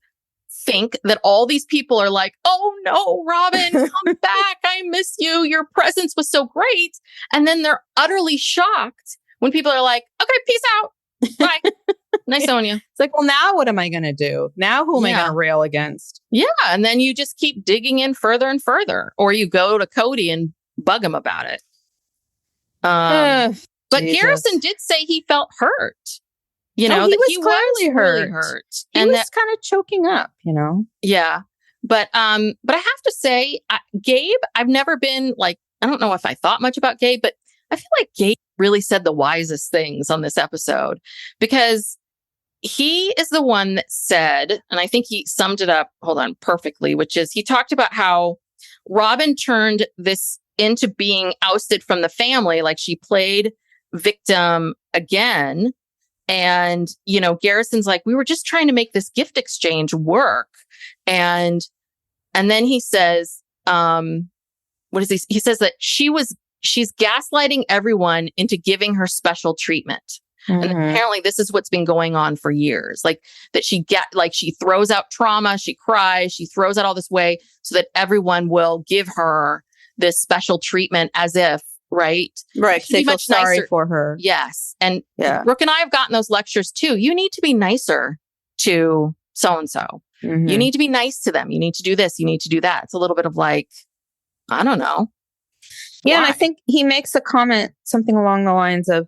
think that all these people are like, oh no, Robyn, come back. I miss you. Your presence was so great. And then they're utterly shocked when people are like, okay, peace out. Bye. Nice knowing you. It's like, well, now what am I going to do? Now who am I going to rail against? Yeah. And then you just keep digging in further and further, or you go to Kody and bug him about it. But Jesus. Garrison did say he felt hurt. He was clearly hurt. Really hurt. He was kind of choking up, Yeah. But I have to say, Gabe, I've never been like, I don't know if I thought much about Gabe, but I feel like Gabe really said the wisest things on this episode, because he is the one that said, and I think he summed it up, perfectly, which is he talked about how Robyn turned this into being ousted from the family. Like she played victim again And, Garrison's like, we were just trying to make this gift exchange work. And then he says, what is he? He says that she's gaslighting everyone into giving her special treatment. And apparently this is what's been going on for years. Like that she throws out trauma, she cries, she throws out all this way so that everyone will give her this special treatment as if, right? Right. They feel sorry nicer for her. Yes. And Brooke and I have gotten those lectures too. You need to be nicer to so-and-so. You need to be nice to them. You need to do this. You need to do that. It's a little bit of like, I don't know. Yeah. Why? And I think he makes a comment, something along the lines of,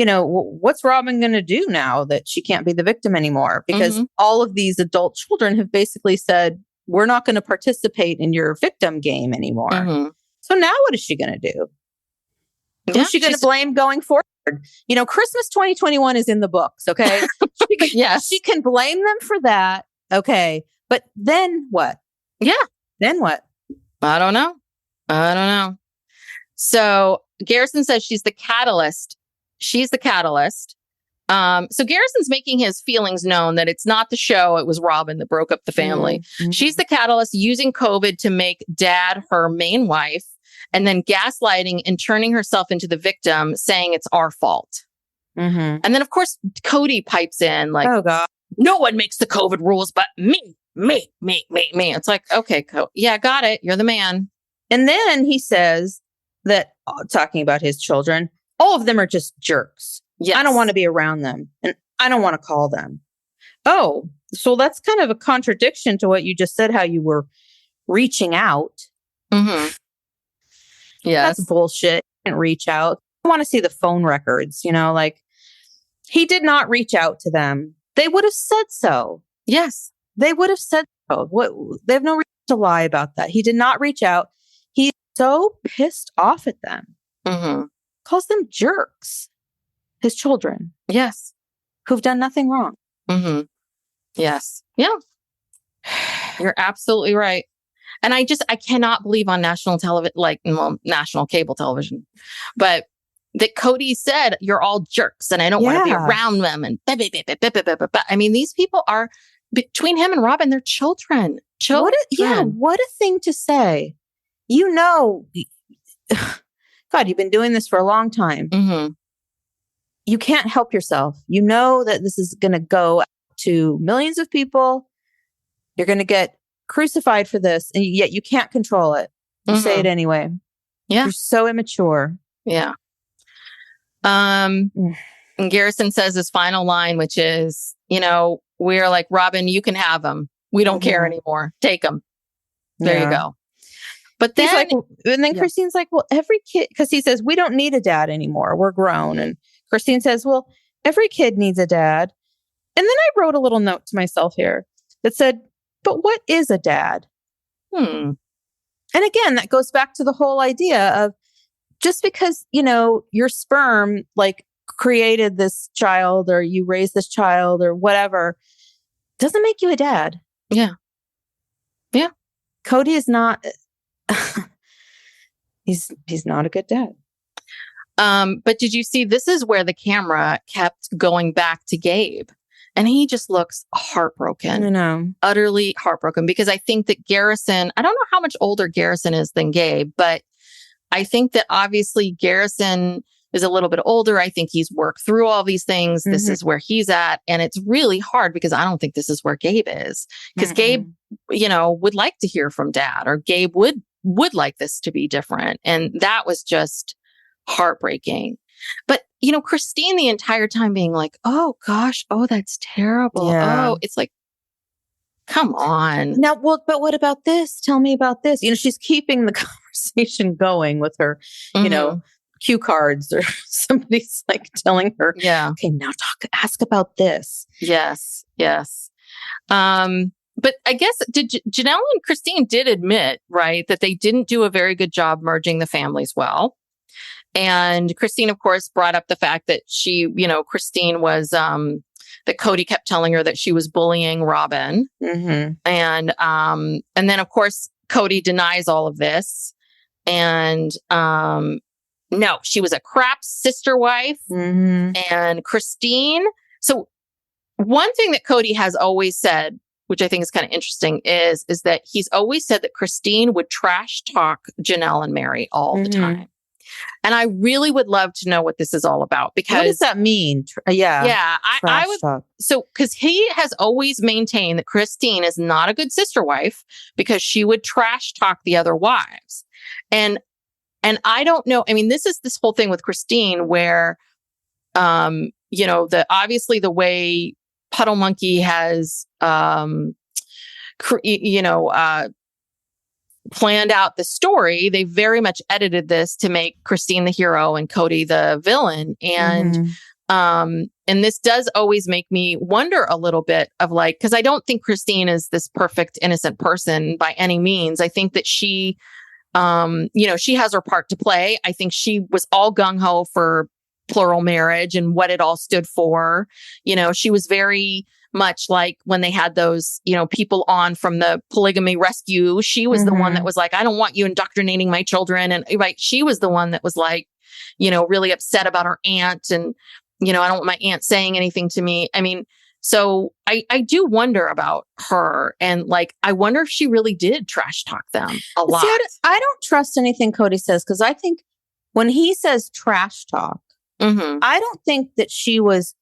what's Robyn going to do now that she can't be the victim anymore? Because all of these adult children have basically said, we're not going to participate in your victim game anymore. So now what is she going to do? Who's she going to blame going forward? Christmas 2021 is in the books. Okay. She can blame them for that. Okay. But then what? Yeah. Then what? I don't know. So Garrison says she's the catalyst. So Garrison's making his feelings known that it's not the show. It was Robyn that broke up the family. She's the catalyst, using COVID to make Dad her main wife, and then gaslighting and turning herself into the victim, saying it's our fault. And then, of course, Kody pipes in like, oh, God. No one makes the COVID rules but me. It's like, okay, yeah, got it. You're the man. And then he says that, talking about his children, all of them are just jerks. Yes. I don't want to be around them, and I don't want to call them. Oh, so that's kind of a contradiction to what you just said, how you were reaching out. Yes. That's bullshit. You didn't reach out. I want to see the phone records, like he did not reach out to them. They would have said so. Yes. They would have said so. They have no reason to lie about that. He did not reach out. He's so pissed off at them. Calls them jerks. His children. Yes. Who've done nothing wrong. Yes. Yeah. You're absolutely right. And I cannot believe on national television, national cable television, but that Kody said, you're all jerks and I don't want to be around them. And I mean, these people are, between him and Robyn, they're children. What a thing to say. God, you've been doing this for a long time. You can't help yourself. You know that this is going to go to millions of people. You're going to get crucified for this, and yet you can't control it. You say it anyway. Yeah. You're so immature. Yeah. And Garrison says his final line, which is, we're like, Robyn, you can have them. We don't care anymore. Take them. There you go. But then, Christine's like, well, every kid, because he says, we don't need a dad anymore. We're grown. And Christine says, well, every kid needs a dad. And then I wrote a little note to myself here that said, but what is a dad? And again, that goes back to the whole idea of just because, your sperm created this child or you raised this child or whatever, doesn't make you a dad. Yeah. Yeah. Kody is not, he's not a good dad. But did you see, this is where the camera kept going back to Gabe. And he just looks heartbroken. I know. Utterly heartbroken. Because I think that Garrison, I don't know how much older Garrison is than Gabe, but I think that obviously Garrison is a little bit older. I think he's worked through all these things. This is where he's at. And it's really hard because I don't think this is where Gabe is. Because Gabe, would like to hear from Dad, or Gabe would like this to be different. And that was just heartbreaking. But, Christine the entire time being like, oh gosh, oh, that's terrible. Yeah. Oh, it's like, come on. Now, but what about this? Tell me about this. She's keeping the conversation going with her, cue cards, or somebody's telling her, okay, now ask about this. Yes. But I guess Janelle and Christine did admit, right, that they didn't do a very good job merging the families well. And Christine, of course, brought up the fact that she, Christine was, that Kody kept telling her that she was bullying Robyn. And then, of course, Kody denies all of this. And, no, she was a crap sister wife. And Christine So one thing that Kody has always said, which I think is kind of interesting, is that he's always said that Christine would trash talk Janelle and Mary all the time. And I really would love to know what this is all about, because what does that mean? I would. Talk. So, because he has always maintained that Christine is not a good sister wife because she would trash talk the other wives. And I don't know. I mean, this whole thing with Christine where, obviously the way Puddle Monkey has, planned out the story, they very much edited this to make Christine the hero and Kody the villain. And, and this does always make me wonder a little bit of like, because I don't think Christine is this perfect, innocent person by any means. I think that she, she has her part to play. I think she was all gung-ho for plural marriage and what it all stood for. She was very much like when they had those, people on from the polygamy rescue, she was the one that was like, I don't want you indoctrinating my children. And right, she was the one that was like, really upset about her aunt. And, I don't want my aunt saying anything to me. I mean, so I do wonder about her. And like, I wonder if she really did trash talk them a lot. See, I don't trust anything Kody says, because I think when he says trash talk, I don't think that she was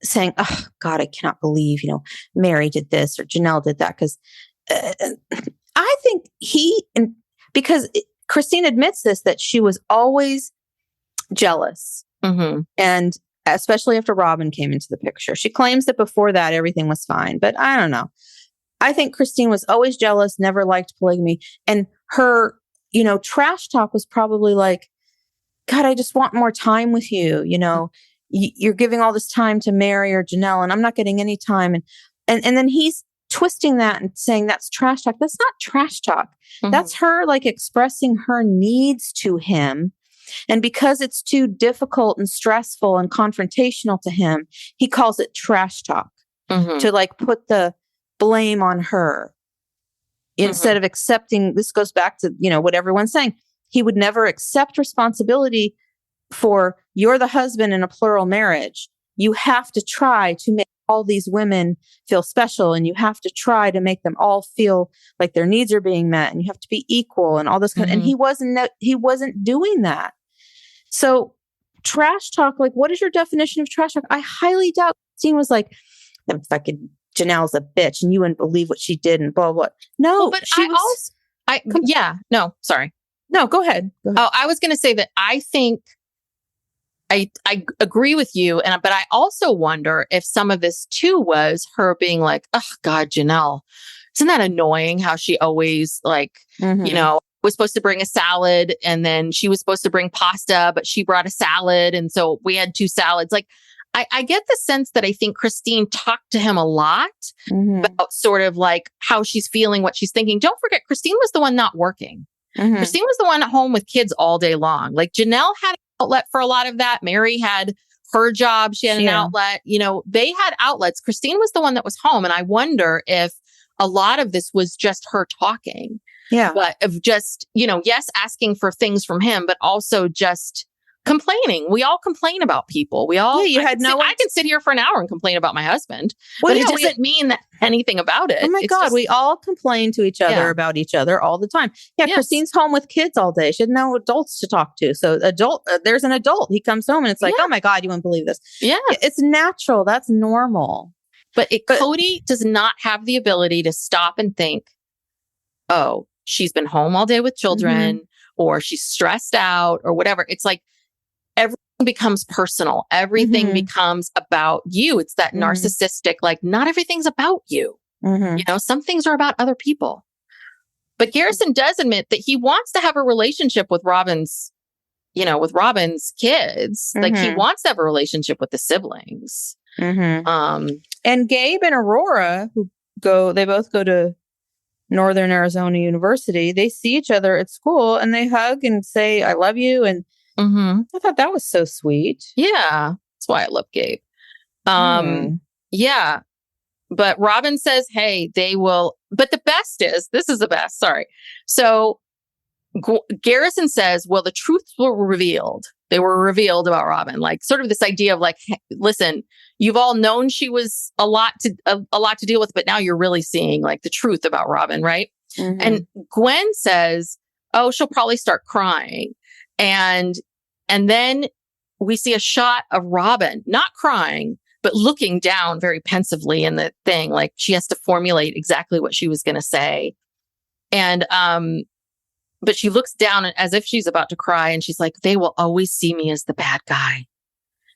saying, oh God, I cannot believe, Mary did this or Janelle did that. Because I think because Christine admits this, that she was always jealous. And especially after Robyn came into the picture. She claims that before that, everything was fine. But I don't know. I think Christine was always jealous, never liked polygamy. And her, trash talk was probably like, God, I just want more time with you. You're giving all this time to Mary or Janelle, and I'm not getting any time. And then he's twisting that and saying that's trash talk. That's not trash talk. That's her like expressing her needs to him. And because it's too difficult and stressful and confrontational to him, he calls it trash talk to like put the blame on her instead of accepting. This goes back to, what everyone's saying. He would never accept responsibility for you're the husband in a plural marriage. You have to try to make all these women feel special, and you have to try to make them all feel like their needs are being met, and you have to be equal and all this kind of, and he wasn't doing that. So trash talk, like, what is your definition of trash talk? I highly doubt Christine was like, fucking Janelle's a bitch and you wouldn't believe what she did and blah, blah. No, but sorry. No, go ahead. Oh, I was going to say that I think I agree with you. But I also wonder if some of this too was her being like, oh God, Janelle, isn't that annoying how she always like, was supposed to bring a salad and then she was supposed to bring pasta, but she brought a salad. And so we had two salads. Like, I get the sense that I think Christine talked to him a lot about sort of like how she's feeling, what she's thinking. Don't forget, Christine was the one not working. Christine was the one at home with kids all day long. Like Janelle had an outlet for a lot of that. Mary had her job. She had an outlet. They had outlets. Christine was the one that was home. And I wonder if a lot of this was just her talking. Yeah. But of just, yes, asking for things from him, but also just complaining. We all complain about people. I can sit here for an hour and complain about my husband, but it doesn't mean that anything about it. Oh my God. We all complain to each other about each other all the time. Yeah. Yes. Christine's home with kids all day. She had no adults to talk to. So there's an adult. He comes home and it's like, oh my God, you wouldn't believe this. Yeah. It's natural. That's normal. But Kody does not have the ability to stop and think, oh, she's been home all day with children or she's stressed out or whatever. It's like everything becomes personal. Everything becomes about you. It's that narcissistic, like not everything's about you. Some things are about other people. But Garrison does admit that he wants to have a relationship with Robyn's kids. Like he wants to have a relationship with the siblings. And Gabe and Aurora, they both go to Northern Arizona University. They see each other at school and they hug and say, I love you. And I thought that was so sweet. Yeah. That's why I love Gabe. Yeah. But Robyn says, hey, they will. But the best is, this is the best. Sorry. So Garrison says, well, the truths were revealed. They were revealed about Robyn, like sort of this idea of like, listen, you've all known she was a lot to deal with, but now you're really seeing like the truth about Robyn, right? Mhm. And Gwen says, oh, she'll probably start crying. And then we see a shot of Robyn not crying, but looking down very pensively in the thing, like she has to formulate exactly what she was going to say. And, but she looks down as if she's about to cry, and she's like, they will always see me as the bad guy.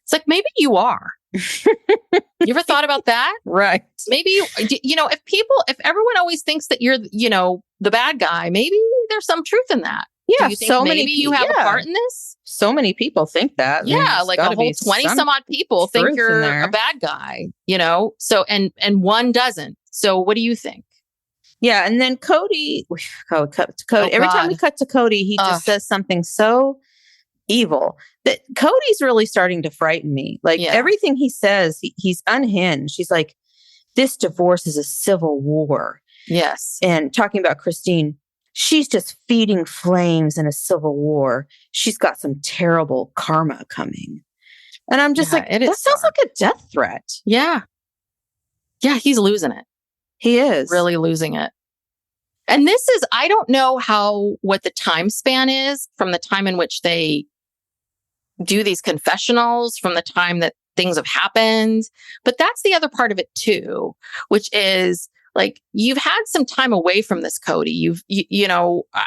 It's like, maybe you are. You ever thought about that? Right. Maybe, if everyone always thinks that you're, the bad guy, maybe there's some truth in that. Yeah. Do you think maybe you have a part in this? So many people think that. Yeah. Like a whole 20 some odd people think you're a bad guy, So, and one doesn't. So what do you think? Yeah. And then Kody, every time we cut to Kody, he just says something so evil that Cody's really starting to frighten me. Like everything he says, he's unhinged. He's like, this divorce is a civil war. Yes. And talking about Christine, she's just feeding flames in a civil war. She's got some terrible karma coming. And I'm just like, that sounds like a death threat. Yeah. Yeah. He's losing it. He is really losing it. And this is, I don't know what the time span is from the time in which they do these confessionals, from the time that things have happened. But that's the other part of it too, which is like, you've had some time away from this, Kody.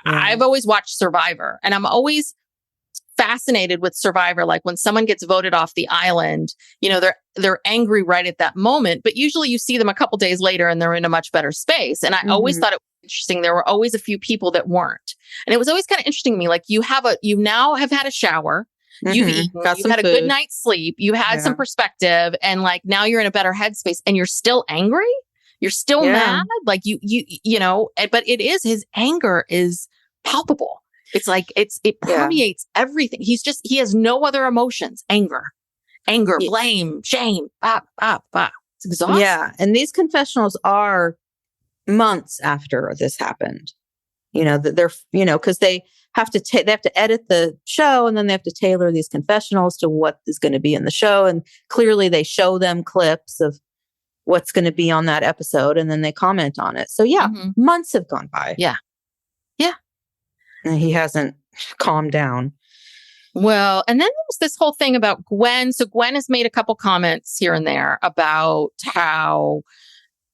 I've always watched Survivor, and I'm always fascinated with Survivor. Like when someone gets voted off the island, they're angry right at that moment, but usually you see them a couple days later and they're in a much better space. And I always thought it was interesting. There were always a few people that weren't. And it was always kind of interesting to me. Like you now have had a shower, you've eaten, you've had a good night's sleep, you had some perspective, and like now you're in a better headspace and you're still angry. You're still mad. Like but it is, his anger is palpable. It's like, it permeates everything. He has no other emotions. Anger, blame, shame, It's exhausting. Yeah. And these confessionals are months after this happened. They're, because they have to edit the show, and then they have to tailor these confessionals to what is going to be in the show. And clearly they show them clips of what's going to be on that episode, and then they comment on it. So months have gone by. Yeah. Yeah. And he hasn't calmed down. Well, and then there's this whole thing about Gwen. So Gwen has made a couple comments here and there about how,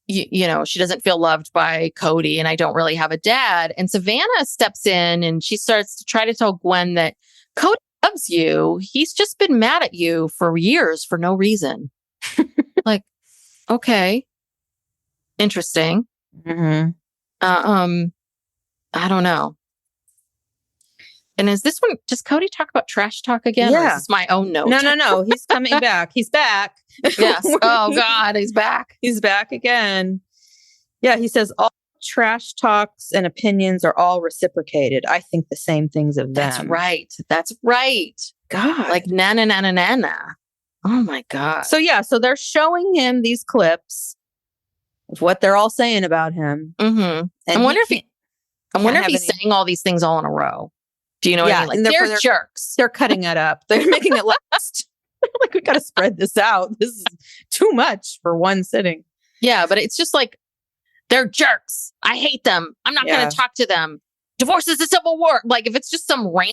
she doesn't feel loved by Kody, and I don't really have a dad. And Savhannah steps in and she starts to try to tell Gwen that Kody loves you. He's just been mad at you for years for no reason. Like, okay. Interesting. Mm-hmm. I don't know. And is this one, does Kody talk about trash talk again? Yeah. Or is this my own note? No. He's coming back. He's back. Yes. Oh, God, he's back. He's back again. Yeah, he says all trash talks and opinions are all reciprocated. I think the same things of them. That's right. God. Like, na. Oh, my God. So they're showing him these clips of what they're all saying about him. Mm-hmm. I wonder if he's saying all these things all in a row. Do you know what I mean? Like, they're jerks. They're cutting it up. They're making it last. Like, we got to spread this out. This is too much for one sitting. Yeah, but it's just like, they're jerks. I hate them. I'm not going to talk to them. Divorce is a civil war. Like, if it's just some rant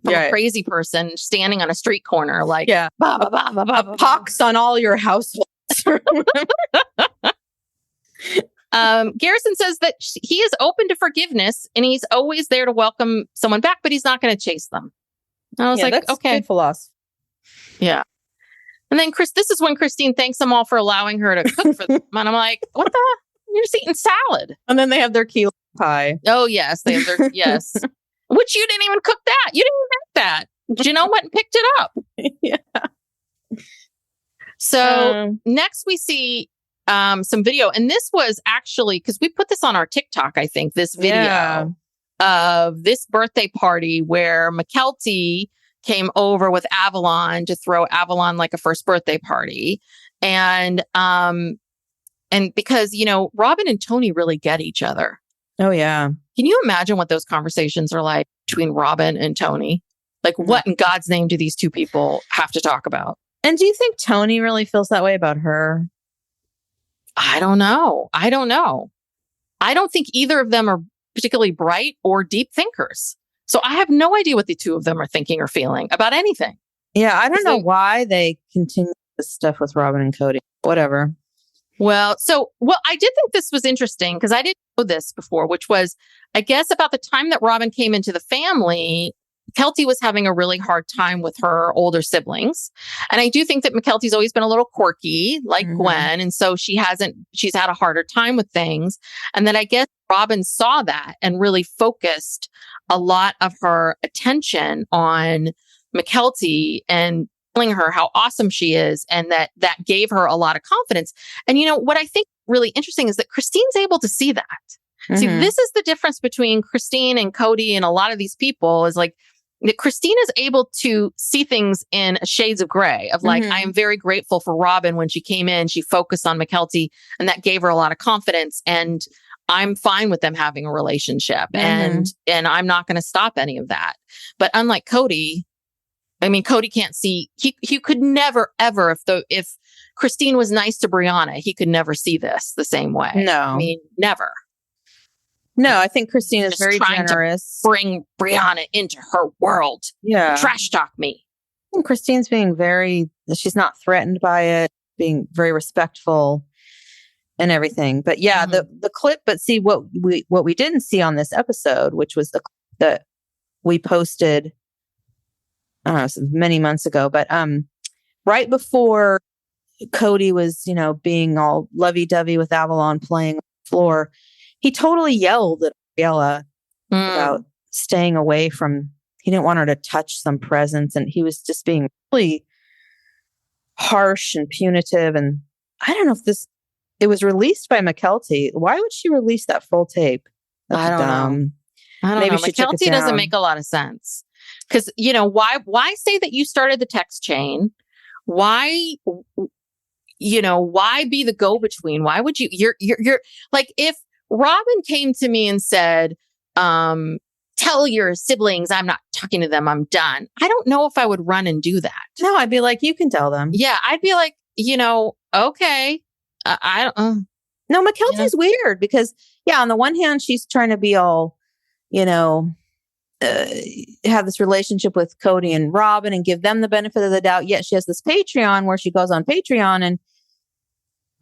from a crazy person standing on a street corner, like, pox on all your households. Garrison says that he is open to forgiveness and he's always there to welcome someone back, but he's not going to chase them. And I was like, that's okay. Good philosophy. Yeah. And then this is when Christine thanks them all for allowing her to cook for them. And I'm like, what the? You're just eating salad. And then they have their key lime pie. Oh, yes. They have their, yes. Which you didn't even cook that. You didn't even make that. Janelle went and picked it up. Yeah. So next we see some video. And this was actually, because we put this on our TikTok, I think, this video of this birthday party where Mykelti came over with Avalon to throw Avalon like a first birthday party. And because, Robyn and Tony really get each other. Oh, yeah. Can you imagine what those conversations are like? between Robyn and Tony. Like, what in God's name do these two people have to talk about? And do you think Tony really feels that way about her? I don't know. I don't think either of them are particularly bright or deep thinkers. So I have no idea what the two of them are thinking or feeling about anything. Yeah, I don't know why they continue this stuff with Robyn and Kody. Whatever. Well, I did think this was interesting because I didn't know this before, which was, I guess, about the time that Robyn came into the family, Mykelti was having a really hard time with her older siblings. And I do think that Mykelti's always been a little quirky, like Gwen. And so she's had a harder time with things. And then I guess Robyn saw that and really focused a lot of her attention on Mykelti and telling her how awesome she is. And that gave her a lot of confidence. And what I think really interesting is that Christine's able to see that. See, this is the difference between Christine and Kody and a lot of these people is like, that Christine is able to see things in shades of gray of like, I am very grateful for Robyn when she came in, she focused on Mykelti and that gave her a lot of confidence. And I'm fine with them having a relationship and I'm not going to stop any of that. But unlike Kody, I mean, Kody can't see, he could never, ever, if Christine was nice to Brianna, he could never see this the same way. No. I mean, never. No, I think Christine is very generous. Bring Brianna into her world. Yeah. Trash talk me. And Christine's being she's not threatened by it, being very respectful and everything. But yeah, the clip, but see what we didn't see on this episode, which was the clip that we posted, I don't know, many months ago, but right before Kody was, being all lovey-dovey with Avalon playing on the floor, he totally yelled at Ariella about staying away from, he didn't want her to touch some presents. And he was just being really harsh and punitive. And I don't know if it was released by Mykelti. Why would she release that full tape? That's I don't know. I don't Maybe know. she took it Mykelti doesn't down. make a lot of sense. Because, why say that you started the text chain? Why be the go-between? Why would you're like, if Robyn came to me and said, tell your siblings I'm not talking to them, I'm done. I don't know if I would run and do that. No, I'd be like, you can tell them. Yeah, I'd be like, okay. I don't. No, Mykelti's weird because, on the one hand, she's trying to be all, have this relationship with Kody and Robyn and give them the benefit of the doubt. Yet she has this Patreon where she goes on Patreon and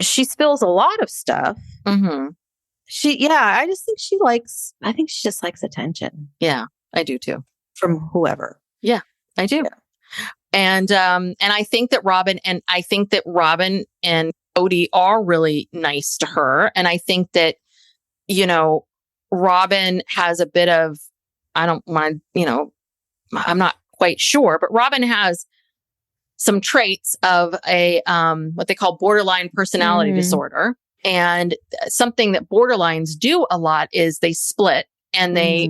she spills a lot of stuff. Mm-hmm. I just think she just likes attention. Yeah, I do too. From whoever. Yeah, I do. Yeah. And I think that Robyn and Kody are really nice to her. And I think that, Robyn has a bit of, I don't want to, I'm not quite sure, but Robyn has some traits of a, what they call borderline personality disorder. And something that borderlines do a lot is they split and they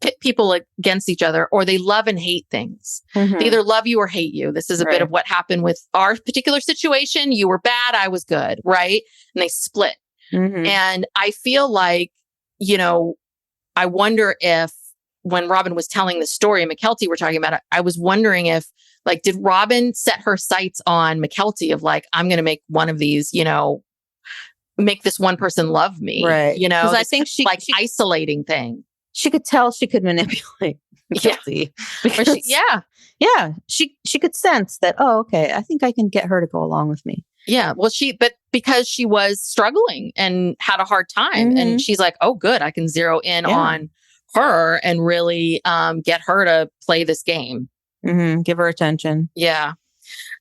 pit people against each other, or they love and hate things. They either love you or hate you. This is a bit of what happened with our particular situation. You were bad, I was good, right? And they split. And I feel like, I wonder if when Robyn was telling the story and Mykelti were talking about it, I was wondering if, like, did Robyn set her sights on Mykelti of like, I'm going to make one of these, make this one person love me, right? Because I think she isolating thing. She could tell she could manipulate Mykelti. She could sense that. Oh, okay, I think I can get her to go along with me. Yeah, well, but because she was struggling and had a hard time, and she's like, oh, good, I can zero in on her and really get her to play this game. Give her attention. Yeah.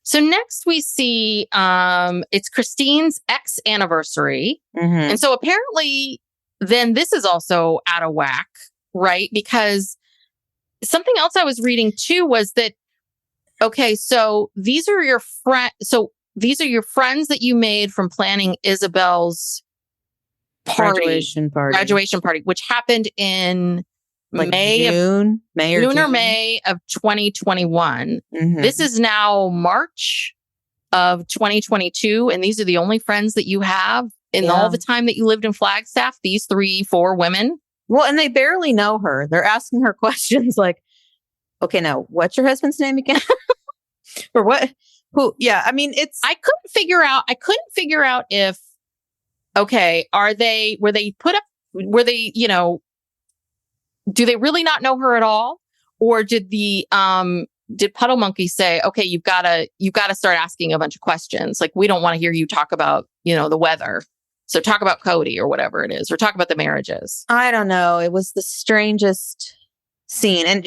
So next we see it's Christine's ex anniversary. And so apparently then this is also out of whack, right? Because something else I was reading too was that, okay, so these are your friends that you made from planning Isabel's graduation party, which happened in June or May of 2021. This is now March of 2022. And these are the only friends that you have in all the time that you lived in Flagstaff, these 3-4 women. Well, and they barely know her. They're asking her questions like, okay, now what's your husband's name again? Or what? Who? Yeah. I mean, I couldn't figure out if, okay, were they, do they really not know her at all? Or did did Puddle Monkey say, okay, you've got to start asking a bunch of questions. Like, we don't want to hear you talk about, the weather. So talk about Kody or whatever it is, or talk about the marriages. I don't know. It was the strangest scene. And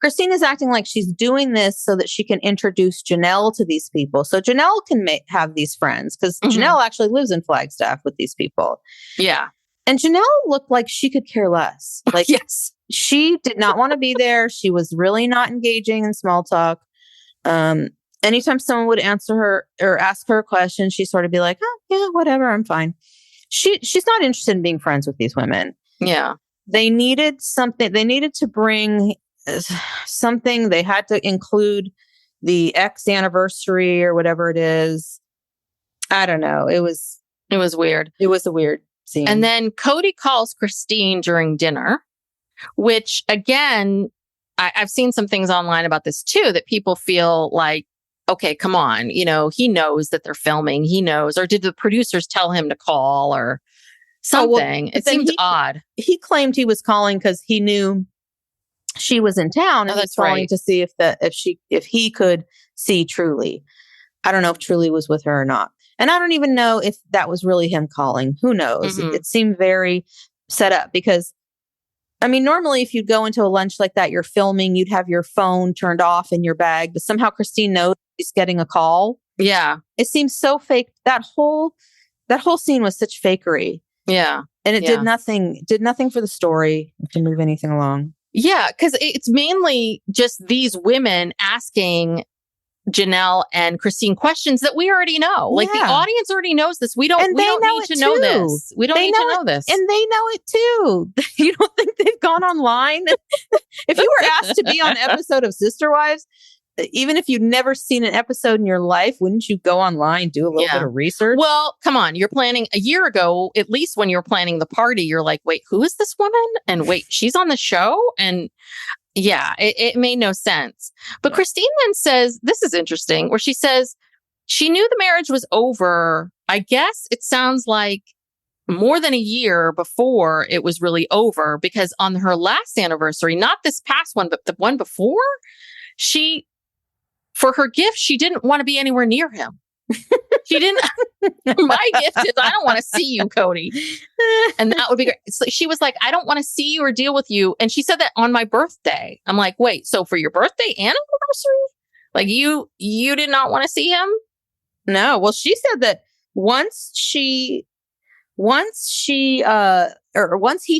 Christine is acting like she's doing this so that she can introduce Janelle to these people. So Janelle can have these friends, because Janelle actually lives in Flagstaff with these people. Yeah. And Janelle looked like she could care less. Like, yes. She did not want to be there. She was really not engaging in small talk. Anytime someone would answer her or ask her a question, she'd sort of be like, oh, yeah, whatever, I'm fine. She's not interested in being friends with these women. Yeah. They needed something. They needed to bring something. They had to include the X anniversary or whatever it is. I don't know. It was weird. It was a weird scene. And then Kody calls Christine during dinner, which again, I've seen some things online about this too, that people feel like, okay, come on, he knows that they're filming. He knows, or did the producers tell him to call or something? It seemed odd. He claimed he was calling because he knew she was in town, and that's calling right, to see if he could see Truly. I don't know if Truly was with her or not. And I don't even know if that was really him calling. Who knows? It seemed very set up, because I mean, normally if you go into a lunch like that, you're filming, you'd have your phone turned off in your bag, but somehow Christine knows she's getting a call. Yeah. It seems so fake. That whole scene was such fakery. Yeah. And it did nothing for the story to move anything along. Yeah. Cause it's mainly just these women asking Janelle and Christine questions that we already know. Like, the audience already knows this. We don't need to know this. We don't need to know this. And they know it too. You don't think they've gone online? If you were asked to be on an episode of Sister Wives, even if you'd never seen an episode in your life, wouldn't you go online, do a little bit of research? Well, come on. You're planning a year ago, at least when you were planning the party, you're like, wait, who is this woman? And wait, she's on the show? And yeah, it made no sense. But Christine then says, this is interesting, where she says she knew the marriage was over. I guess it sounds like more than a year before it was really over, because on her last anniversary, not this past one, but the one before, for her gift, she didn't want to be anywhere near him. She didn't. My gift is, I don't want to see you, Kody. And that would be great. So she was like, I don't want to see you or deal with you. And she said that on my birthday. I'm like, wait, so for your birthday and anniversary? Like, you did not want to see him? No. Well, she said that once he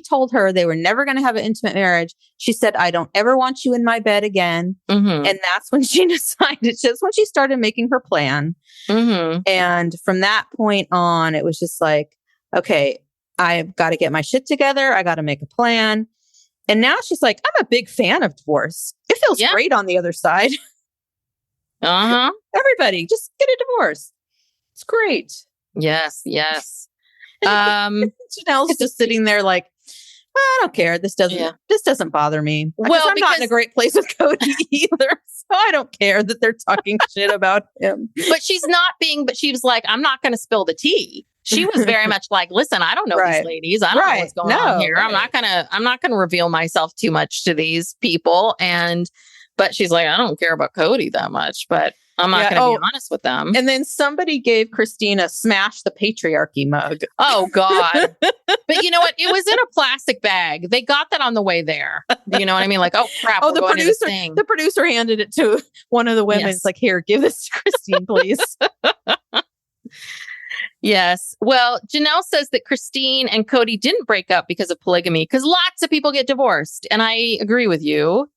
told her they were never going to have an intimate marriage, she said, I don't ever want you in my bed again. And that's when she decided, just when she started making her plan. And from that point on, it was just like, okay, I've got to get my shit together. I got to make a plan. And now she's like, I'm a big fan of divorce. It feels great on the other side. Everybody, just get a divorce. It's great. Yes, yes. Janelle's just sitting there like, I don't care. This doesn't bother me. Well, I'm not in a great place with Kody either. So I don't care that they're talking shit about him. But she was like, I'm not going to spill the tea. She was very much like, listen, I don't know these ladies. I don't know what's going on here. I'm not going to reveal myself too much to these people. But she's like, I don't care about Kody that much, but I'm not going to be honest with them. And then somebody gave Christina Smash the Patriarchy mug. Oh, God. But you know what? It was in a plastic bag. They got that on the way there. You know what I mean? Like, oh, crap. The producer handed it to one of the women. It's like, here, give this to Christine, please. Yes. Well, Janelle says that Christine and Kody didn't break up because of polygamy, because lots of people get divorced. And I agree with you.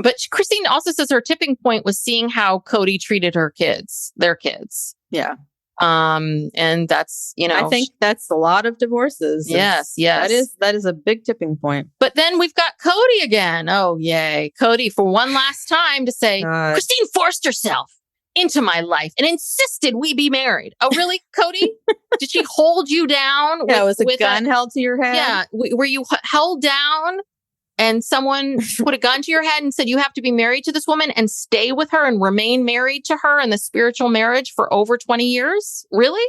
But Christine also says her tipping point was seeing how Kody treated their kids. Yeah. And that's, I think that's a lot of divorces. Yes. That is a big tipping point. But then we've got Kody again. Oh, yay. Kody for one last time to say, Christine forced herself into my life and insisted we be married. Oh, really, Kody? Did she hold you down? Yeah, was a gun held to your head? Yeah. Were you held down and someone put a gun to your head and said, you have to be married to this woman and stay with her and remain married to her in the spiritual marriage for over 20 years? Really?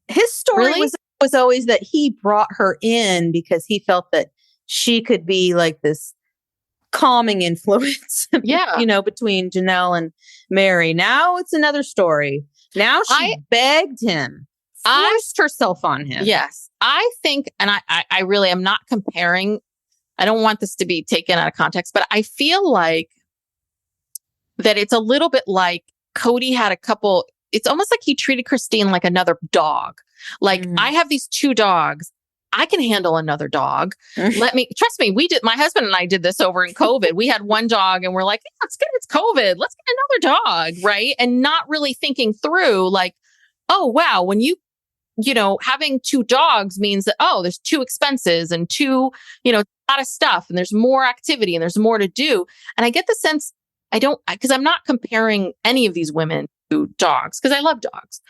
His story was always that he brought her in because he felt that she could be like this calming influence, between Janelle and Mary. Now it's another story. Now she begged him, forced herself on him. Yes. I think, and I really am not comparing. I don't want this to be taken out of context, but I feel like that it's a little bit like Kody had it's almost like he treated Christine like another dog. Like, I have these 2 dogs. I can handle another dog. Trust me, my husband and I did this over in COVID. We had one dog and we're like, yeah, it's good. It's COVID. Let's get another dog. Right. And not really thinking through like, oh, wow. When having 2 dogs means that, there's 2 expenses and 2, a lot of stuff and there's more activity and there's more to do. And I get the sense because I'm not comparing any of these women to dogs because I love dogs.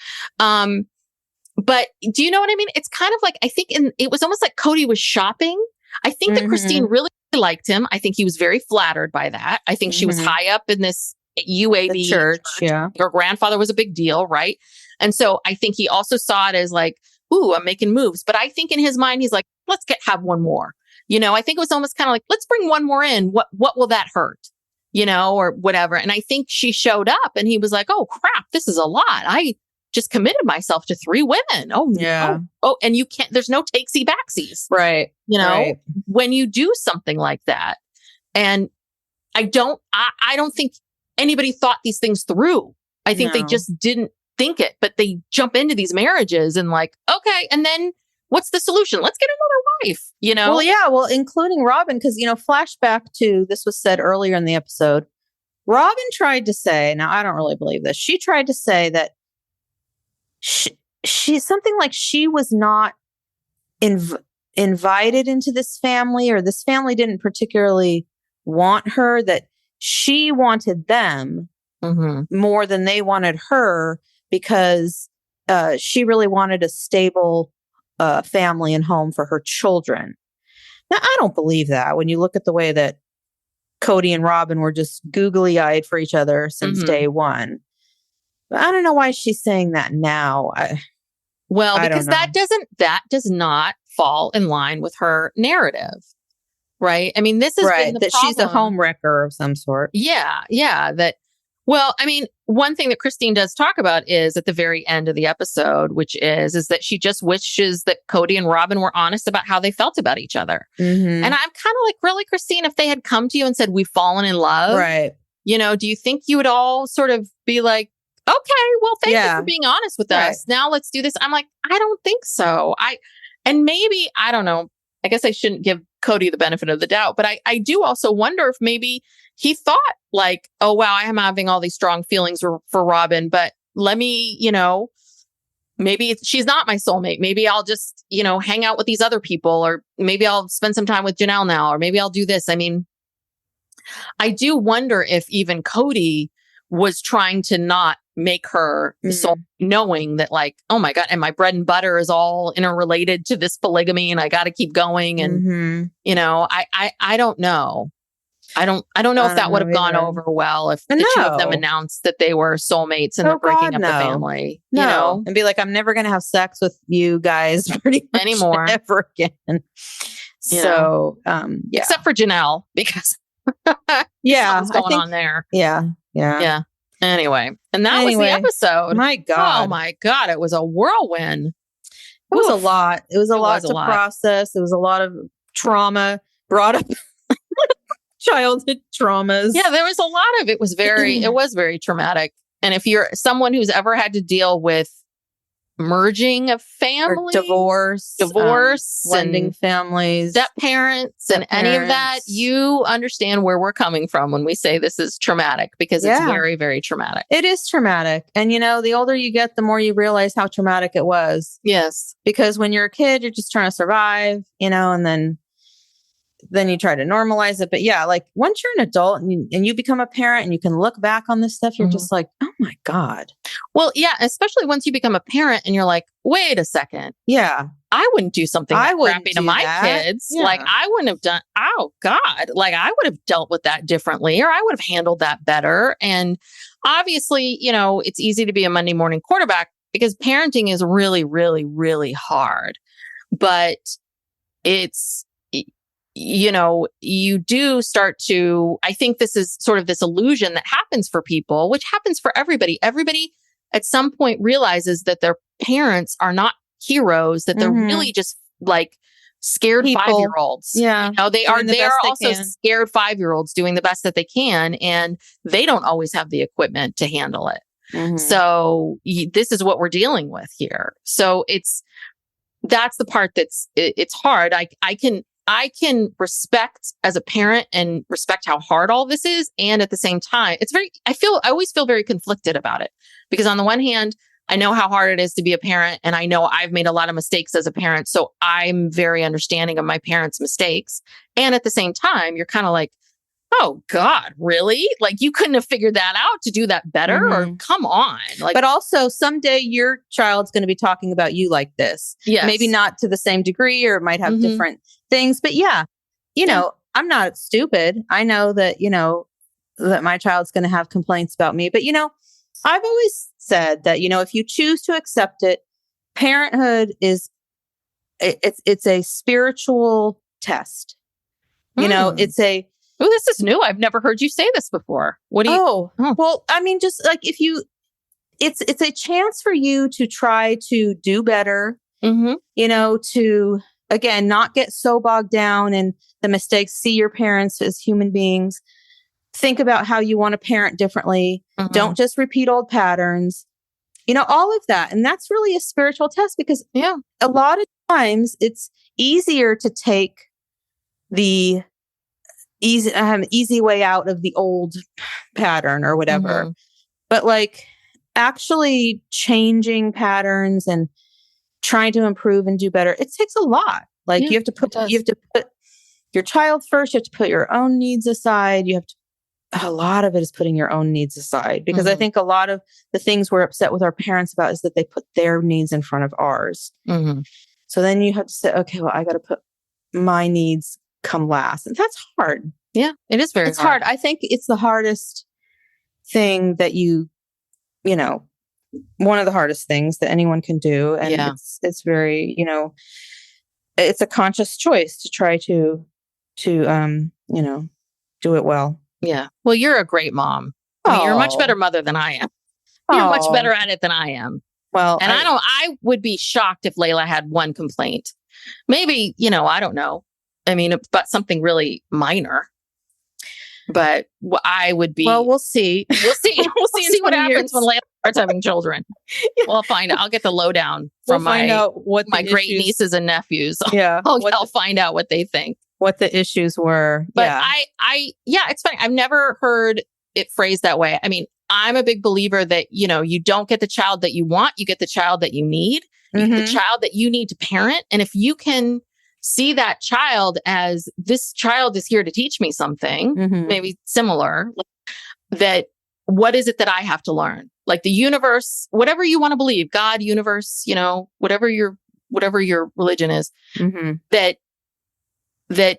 But do you know what I mean? It's kind of like, I think it was almost like Kody was shopping. I think that Christine really liked him. I think he was very flattered by that. I think she was high up in this UAB church. Yeah. Her grandfather was a big deal, right? And so I think he also saw it as like, ooh, I'm making moves. But I think in his mind, he's like, let's have one more. I think it was almost kind of like, let's bring one more in. What will that hurt? Or whatever. And I think she showed up and he was like, oh, crap, this is a lot. I just committed myself to 3 women. Oh, yeah. Oh, and you can't, there's no takesy backsies. Right. When you do something like that. And I don't think anybody thought these things through. I think they just didn't think it, but they jump into these marriages and like, okay. And then what's the solution? Let's get another wife, Well, yeah. Well, including Robyn, because, flashback to, this was said earlier in the episode, Robyn tried to say, now I don't really believe this. She tried to say that she's something like she was not invited into this family, or this family didn't particularly want her, that she wanted them more than they wanted her because she really wanted a stable family and home for her children. Now, I don't believe that when you look at the way that Kody and Robyn were just googly-eyed for each other since day one. But I don't know why she's saying that now. Because that does not fall in line with her narrative, right? I mean, this is right, that problem. She's a home wrecker of some sort. Yeah. One thing that Christine does talk about is at the very end of the episode, which is that she just wishes that Kody and Robyn were honest about how they felt about each other. And I'm kind of like, really, Christine, if they had come to you and said, we've fallen in love, right? Do you think you would all sort of be like, okay, well, thank you for being honest with us. Now let's do this. I'm like, I don't think so. And maybe, I don't know, I guess I shouldn't give Kody the benefit of the doubt, but I do also wonder if maybe he thought like, oh, wow, I am having all these strong feelings for Robyn, but let me, maybe she's not my soulmate. Maybe I'll just, hang out with these other people, or maybe I'll spend some time with Janelle now, or maybe I'll do this. I mean, I do wonder if even Kody was trying to not make her soul, knowing that like, oh my God, and my bread and butter is all interrelated to this polygamy and I got to keep going. And, I don't know. I don't know if that would have gone over well if the 2 of them announced that they were soulmates and they're breaking up the family, and be like, I'm never going to have sex with you guys pretty much anymore ever again. So, except for Janelle, because something's going on there. Yeah. Anyway, and that was the episode. My God. Oh my God. It was a whirlwind. It was a lot. It was a lot to process. It was a lot of trauma brought up. Childhood traumas. Yeah, there was a lot of it. It was very traumatic. And if you're someone who's ever had to deal with merging of family, or divorce, blending families, step parents, and any of that, you understand where we're coming from when we say this is traumatic, because it's very, very traumatic. It is traumatic. And the older you get, the more you realize how traumatic it was. Yes. Because when you're a kid, you're just trying to survive, and then then you try to normalize it. But yeah, like once you're an adult and you become a parent and you can look back on this stuff, you're just like, oh my God. Well, yeah, especially once you become a parent and you're like, wait a second. Yeah. I wouldn't do something that crappy to my kids. Yeah. Like I wouldn't have done, oh God, like I would have dealt with that differently, or I would have handled that better. And obviously, you know, it's easy to be a Monday morning quarterback because parenting is really, really, really hard. But it's, you know, you do start to, I think this is sort of this illusion that happens for people, which happens for everybody. Everybody at some point realizes that their parents are not heroes, that they're really just like scared People. 5-year-olds. Yeah. You know, they are also scared 5-year-olds doing the best that they can, and they don't always have the equipment to handle it. So this is what we're dealing with here. So that's the part it's hard. I can respect as a parent and respect how hard all this is. And at the same time, I always feel very conflicted about it, because on the one hand, I know how hard it is to be a parent, and I know I've made a lot of mistakes as a parent. So I'm very understanding of my parents' mistakes. And at the same time, you're kind of like, oh God, really? Like you couldn't have figured that out to do that better? Or come on. Like, but also someday your child's going to be talking about you like this. Yes. Maybe not to the same degree, or it might have different things. But yeah, you know, I'm not stupid. I know that, you know, that my child's going to have complaints about me. But, you know, I've always said that, you know, if you choose to accept it, parenthood it's a spiritual test. You know, it's a, oh, this is new. I've never heard you say this before. What do you? Well, I mean, just like it's a chance for you to try to do better, you know, to, again, not get so bogged down in the mistakes, see your parents as human beings, think about how you want to parent differently. Don't just repeat old patterns, you know, all of that. And that's really a spiritual test, because a lot of times it's easier to take the easy way out of the old pattern or whatever. But like actually changing patterns and trying to improve and do better, it takes a lot. Like you have to put your child first. You have to put your own needs aside. A lot of it is putting your own needs aside, because I think a lot of the things we're upset with our parents about is that they put their needs in front of ours. So then you have to say, okay, well, I got to put my needs come last. And that's hard. Yeah, it is very hard. I think it's the hardest thing that you know, one of the hardest things that anyone can do. And it's very, you know, it's a conscious choice to try to you know, do it well. Yeah. Well, you're a great mom. I mean, you're a much better mother than I am. You're much better at it than I am. Well, and I would be shocked if Layla had one complaint. Maybe, you know, I don't know. I mean, but something really minor. But I would be. Well, we'll see. We'll see what happens when Layla starts having children. We'll find out. I'll get the lowdown from my great nieces and nephews. Yeah. I'll find out what they think. What the issues were. But it's funny. I've never heard it phrased that way. I mean, I'm a big believer that, you know, you don't get the child that you want. You get the child that you need. You get the child that you need to parent. And if you can see that child as this child is here to teach me something, maybe similar, that what is it that I have to learn? Like the universe, whatever you want to believe, God, universe, you know, whatever your religion is, that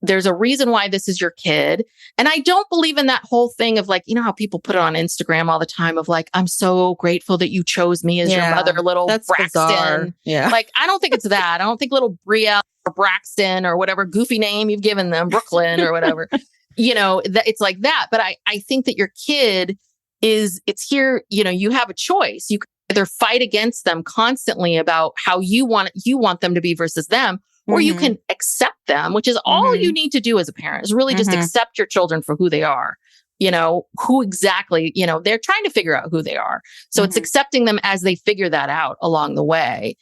there's a reason why this is your kid. And I don't believe in that whole thing of like, you know how people put it on Instagram all the time of like, I'm so grateful that you chose me as your mother, little that's Braxton. Bizarre. Yeah. Like, I don't think it's that. I don't think little Bria or Braxton or whatever goofy name you've given them, Brooklyn or whatever, you know, it's like that. But I think that your kid it's here, you know, you have a choice. You can either fight against them constantly about how you want them to be versus them, or you can accept them, which is all you need to do as a parent, is really just accept your children for who they are. You know, who exactly, you know, they're trying to figure out who they are. So it's accepting them as they figure that out along the way.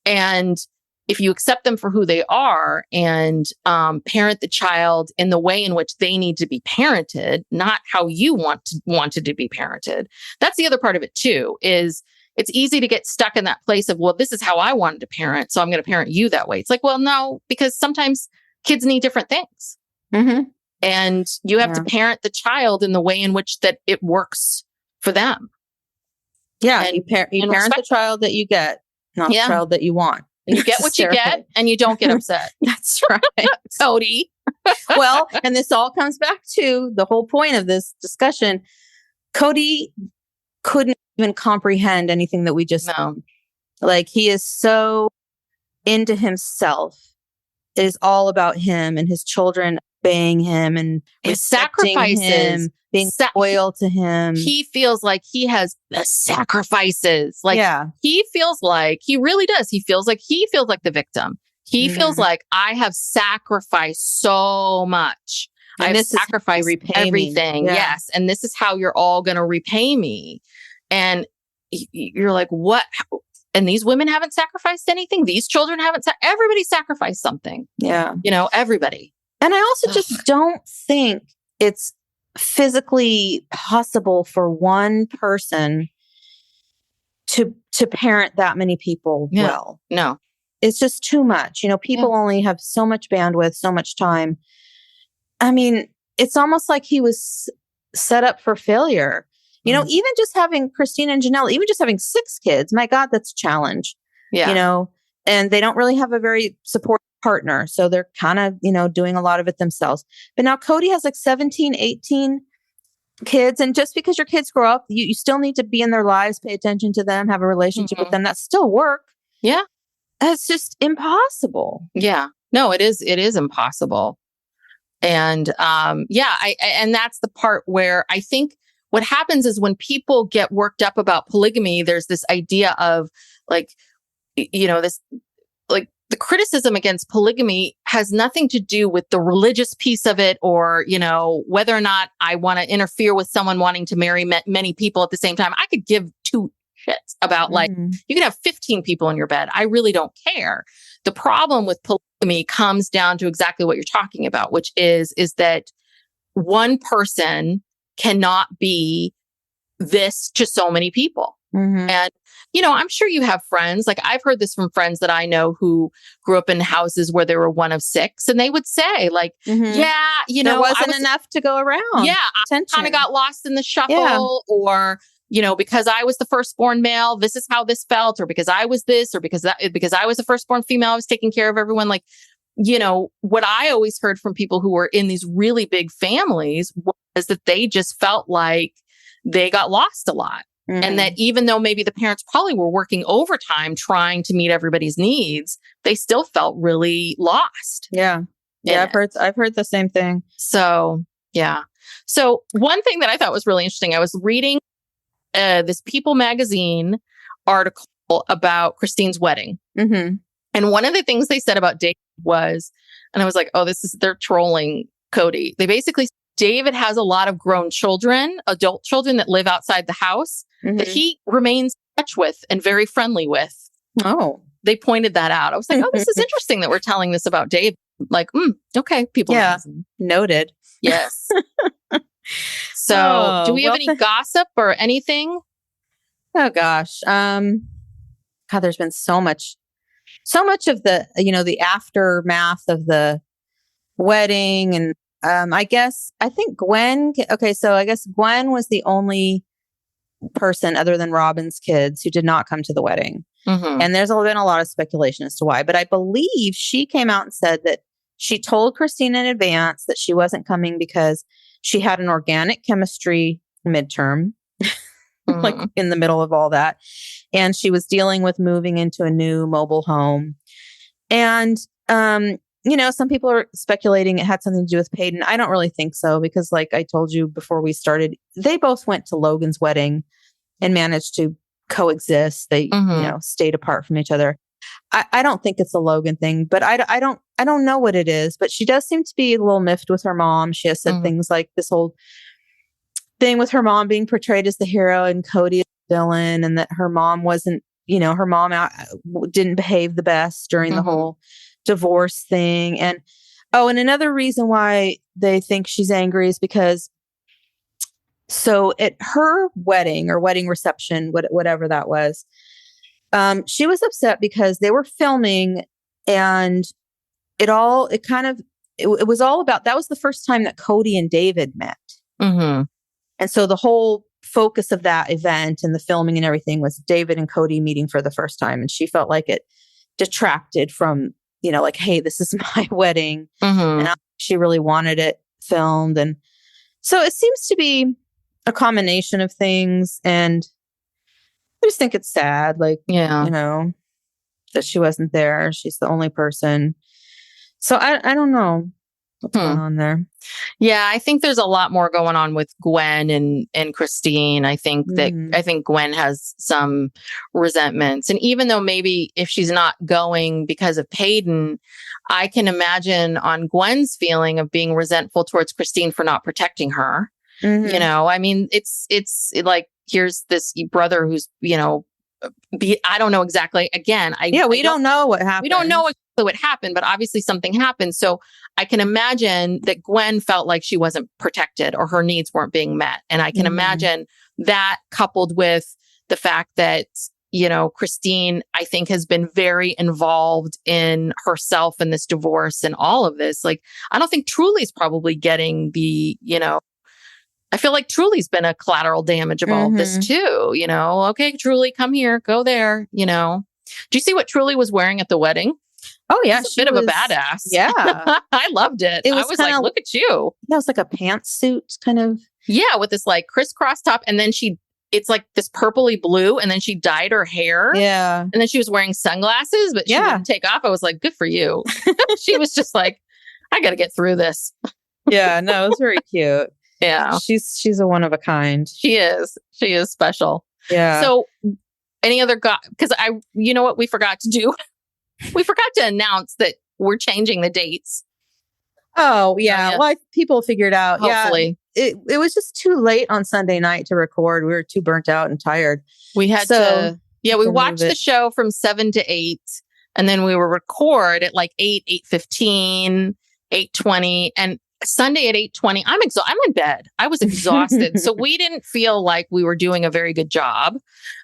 And if you accept them for who they are and parent the child in the way in which they need to be parented, not how you wanted to be parented. That's the other part of it too, is it's easy to get stuck in that place of, well, this is how I wanted to parent, so I'm going to parent you that way. It's like, well, no, because sometimes kids need different things. Mm-hmm. And you have to parent the child in the way in which that it works for them. Yeah. And, you parent the child that you get, not the child that you want. You get what you get and you don't get upset. That's right. Kody. Well, and this all comes back to the whole point of this discussion. Kody couldn't even comprehend anything that we just said. Like, he is so into himself. It is all about him and his children obeying him and his sacrifices, him, being loyal to him. He feels like he has the sacrifices. Like, he feels like, he really does. He feels like the victim. He feels like, I have sacrificed so much. I've sacrificed everything. Yes. And this is how you're all going to repay me. And you're like, what? And these women haven't sacrificed anything. These children haven't. Everybody sacrificed something. Yeah. You know, everybody. And I also just don't think it's physically possible for one person to parent that many people well. No. It's just too much. You know, people only have so much bandwidth, so much time. I mean, it's almost like he was set up for failure. You know, even just having Christina and Janelle, even just having 6 kids, my God, that's a challenge. Yeah. You know, and they don't really have a very supportive partner. So they're kind of, you know, doing a lot of it themselves. But now Kody has like 17, 18 kids. And just because your kids grow up, you still need to be in their lives, pay attention to them, have a relationship with them. That's still work. Yeah. It's just impossible. Yeah. No, it is impossible. And and that's the part where I think what happens is when people get worked up about polygamy, there's this idea of like, you know, this, like, the criticism against polygamy has nothing to do with the religious piece of it, or, you know, whether or not I want to interfere with someone wanting to marry many people at the same time. I could give 2 shits about like, you can have 15 people in your bed. I really don't care. The problem with polygamy comes down to exactly what you're talking about, which is that one person cannot be this to so many people. And, you know, I'm sure you have friends, like I've heard this from friends that I know who grew up in houses where there were one of 6, and they would say like, yeah, you know, there wasn't enough to go around. Yeah. I kind of got lost in the shuffle, or, you know, because I was the firstborn male, this is how this felt, or because I was this, or because I was the firstborn female, I was taking care of everyone. Like, you know, what I always heard from people who were in these really big families was that they just felt like they got lost a lot. And that even though maybe the parents probably were working overtime trying to meet everybody's needs, they still felt really lost. Yeah. Yeah. I've heard the same thing. So, yeah. So one thing that I thought was really interesting, I was reading this People magazine article about Christine's wedding. And one of the things they said about David was, and I was like, oh, they're trolling Kody. They basically, David has a lot of grown children, adult children that live outside the house that he remains in touch with and very friendly with. Oh, they pointed that out. I was like, oh, this is interesting that we're telling this about David. Like, okay, People magazine. Noted. Yes. So do we have any gossip or anything? Oh gosh. God, there's been so much of the, you know, the aftermath of the wedding. And I think Gwen, so I guess Gwen was the only person other than Robyn's kids who did not come to the wedding. And there's been a lot of speculation as to why, but I believe she came out and said that she told Christine in advance that she wasn't coming because she had an organic chemistry midterm, like in the middle of all that. And she was dealing with moving into a new mobile home. And, you know, some people are speculating it had something to do with Peyton. I don't really think so, because like I told you before we started, they both went to Logan's wedding and managed to coexist. They, you know, stayed apart from each other. I don't think it's a Logan thing, but I don't know what it is. But she does seem to be a little miffed with her mom. She has said things like this whole thing with her mom being portrayed as the hero and Kody as the villain, and that her mom wasn't, you know, her mom didn't behave the best during the whole divorce thing. And another reason why they think she's angry is because so at her wedding or wedding reception, whatever that was, she was upset because they were filming and it kind of it was all about, that was the first time that Kody and David met. Mm-hmm. And so the whole focus of that event and the filming and everything was David and Kody meeting for the first time. And she felt like it detracted from, like, hey, this is my wedding. Mm-hmm. And she really wanted it filmed. And so it seems to be a combination of things. And I just think it's sad, like, that she wasn't there. She's the only person. So I don't know what's going on there. Yeah, I think there's a lot more going on with Gwen and Christine. I think that Gwen has some resentments. And even though maybe if she's not going because of Payton, I can imagine on Gwen's feeling of being resentful towards Christine for not protecting her. Mm-hmm. I mean, it's like, here's this brother who's, I don't know exactly. Again, we don't know what happened. We don't know exactly what happened, but obviously something happened. So I can imagine that Gwen felt like she wasn't protected or her needs weren't being met. And I can imagine that coupled with the fact that, Christine, I think, has been very involved in herself and this divorce and all of this. Like, I don't think Truly's probably getting the, I feel like Truly's been a collateral damage of all of this too. Okay, Truly, come here, go there. Do you see what Truly was wearing at the wedding? Oh yeah, she's a bit of a badass. Yeah, I loved it. I was like, look at you. That was like a pantsuit kind of. Yeah, with this like crisscross top, and then it's like this purpley blue, and then she dyed her hair. Yeah, and then she was wearing sunglasses, but she wouldn't take off. I was like, good for you. She was just like, I got to get through this. Yeah, no, it was very cute. Yeah. She's a one of a kind. She is special. Yeah. So any other because you know what we forgot to do? We forgot to announce that we're changing the dates. Oh yeah. Well, people figured out. Hopefully. Yeah. It was just too late on Sunday night to record. We were too burnt out and tired. We had to. Yeah, we watched the show from 7 to 8, and then we would record at like 8:15, 8:20, and Sunday at 8:20, I'm in bed. I was exhausted. So we didn't feel like we were doing a very good job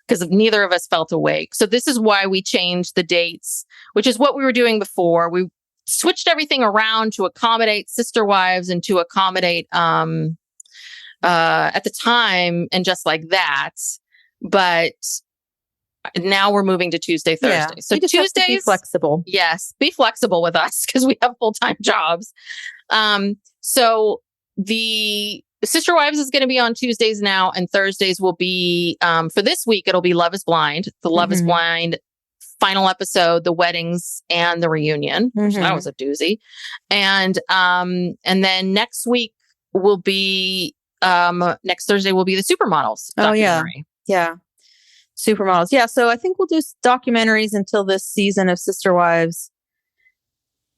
because neither of us felt awake. So this is why we changed the dates, which is what we were doing before. We switched everything around to accommodate Sister Wives and to accommodate at the time and just like that. But now we're moving to Tuesday, Thursday. Yeah, so Tuesdays, be flexible. Yes, be flexible with us because we have full-time jobs. So the Sister Wives is going to be on Tuesdays now, and Thursdays will be for this week. It'll be Love is Blind, the Love is Blind final episode, the weddings and the reunion. Which that was a doozy. And then next week will be next Thursday will be the Supermodels documentary. Yeah. Supermodels. Yeah. So I think we'll do documentaries until this season of Sister Wives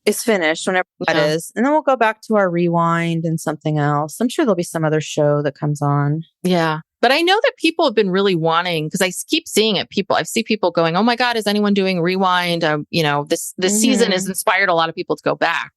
is finished, whenever that is. And then we'll go back to our rewind and something else. I'm sure there'll be some other show that comes on. Yeah. But I know that people have been really wanting, because I keep seeing it. I see people going, oh my God, is anyone doing rewind? This season has inspired a lot of people to go back.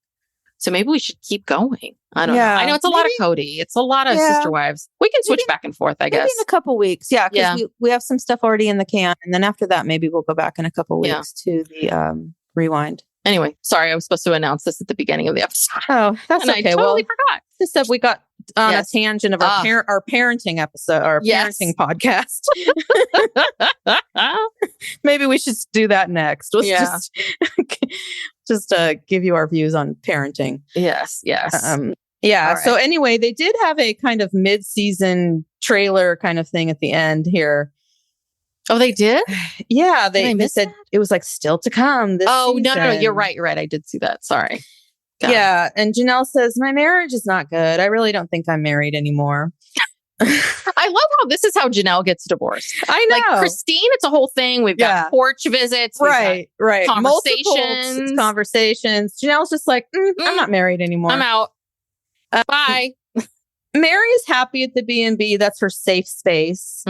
So maybe we should keep going. I don't know. I know it's a lot of Kody. It's a lot of Sister Wives. We can switch back and forth, I guess. Maybe in a couple weeks. Yeah. Because we have some stuff already in the can. And then after that, maybe we'll go back in a couple weeks to the rewind. Anyway, sorry, I was supposed to announce this at the beginning of the episode. Oh, that's and okay. I totally forgot. Just said we got on a tangent of our parenting episode, our parenting podcast. Maybe we should do that next. Let's just give you our views on parenting. Yes. Right. So anyway, they did have a kind of mid-season trailer kind of thing at the end here. Oh, they did? Yeah, they said it was like still to come. No, you're right. I did see that. Sorry. Yeah, and Janelle says, my marriage is not good. I really don't think I'm married anymore. I love how this is how Janelle gets divorced. I know. Like Christine, it's a whole thing. We've got porch visits. Right. Conversations. Conversations. Janelle's just like, I'm not married anymore. I'm out. Bye. Mary is happy at the B&B. That's her safe space.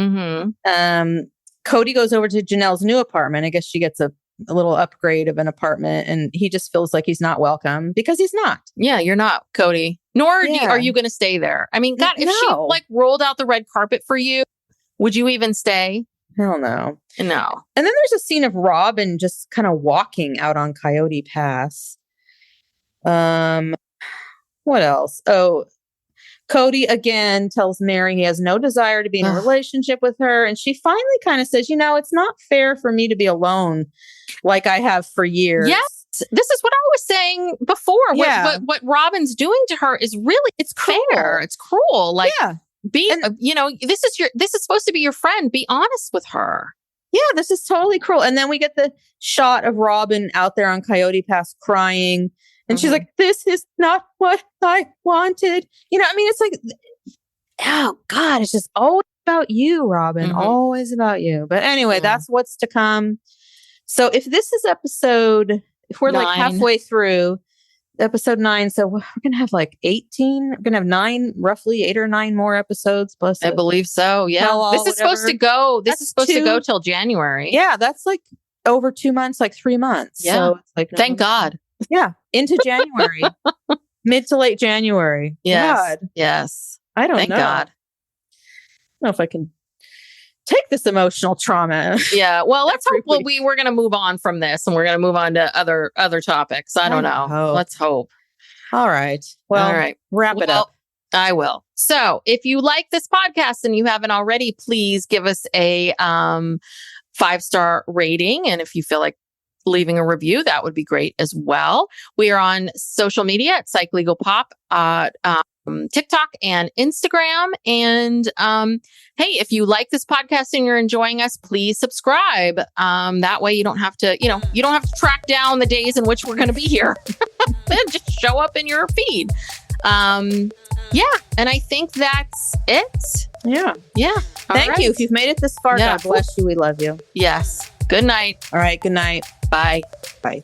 Kody goes over to Janelle's new apartment. I guess she gets a little upgrade of an apartment, and he just feels like he's not welcome because he's not. Yeah, you're not, Kody. Nor are you going to stay there. I mean, God, if she like rolled out the red carpet for you, would you even stay? Hell no. No. And then there's a scene of Robyn just kind of walking out on Coyote Pass. What else? Oh, Kody again tells Mary he has no desire to be in a relationship with her. And she finally kind of says, it's not fair for me to be alone like I have for years. Yes. This is what I was saying before. Yeah. What Robyn's doing to her is really, it's fair. It's cruel. Like, this is supposed to be your friend. Be honest with her. Yeah, this is totally cruel. And then we get the shot of Robyn out there on Coyote Pass crying. And she's like, this is not what I wanted. It's like, oh God, it's just always about you, Robyn. Always about you. But anyway, that's what's to come. So if this is if we're 9. Like halfway through episode 9, so we're going to have like 18. We're going to have roughly 8 or 9 more episodes. Plus, I believe so. Yeah. This is supposed to go. This is supposed to go till January. Yeah. That's like over 2 months, like 3 months. Yeah. So it's like, thank God. Yeah. Into January, mid to late January. Yes. God. Yes. I don't know. Thank God. I don't know if I can take this emotional trauma. Yeah. Well, let's hope we're going to move on from this and we're going to move on to other topics. I don't know. Let's hope. All right. Well, all right. Wrap it up. I will. So if you like this podcast and you haven't already, please give us a 5-star rating. And if you feel like leaving a review, that would be great as well. We are on social media at Psych Legal Pop, TikTok and Instagram. And hey, if you like this podcast and you're enjoying us, please subscribe. That way you don't have to, you don't have to track down the days in which we're going to be here. Just show up in your feed. Yeah. And I think that's it. Yeah. Yeah. Thank you. If you've made it this far, God bless you. We love you. Yes. Good night. All right. Good night. Bye. Bye.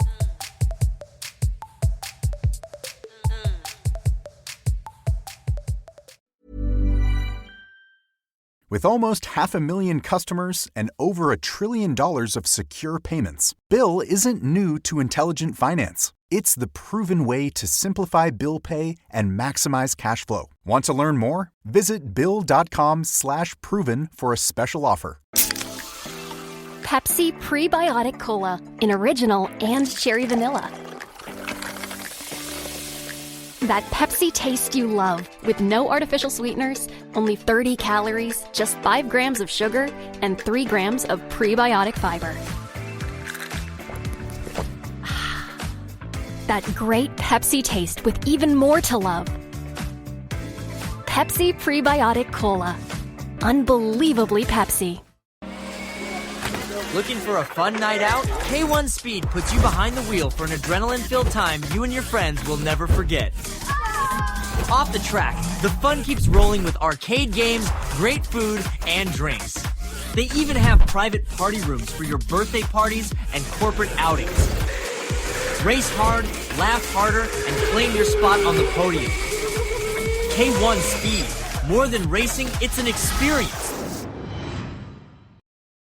With almost 500,000 customers and over $1 trillion of secure payments, Bill isn't new to intelligent finance. It's the proven way to simplify bill pay and maximize cash flow. Want to learn more? Visit Bill.com/proven for a special offer. Pepsi Prebiotic Cola in original and cherry vanilla. That Pepsi taste you love, with no artificial sweeteners, only 30 calories, just 5 grams of sugar, and 3 grams of prebiotic fiber. That great Pepsi taste with even more to love. Pepsi Prebiotic Cola. Unbelievably Pepsi. Looking for a fun night out? K1 Speed puts you behind the wheel for an adrenaline-filled time you and your friends will never forget. Off the track, the fun keeps rolling with arcade games, great food, and drinks. They even have private party rooms for your birthday parties and corporate outings. Race hard, laugh harder, and claim your spot on the podium. K1 Speed. More than racing, it's an experience.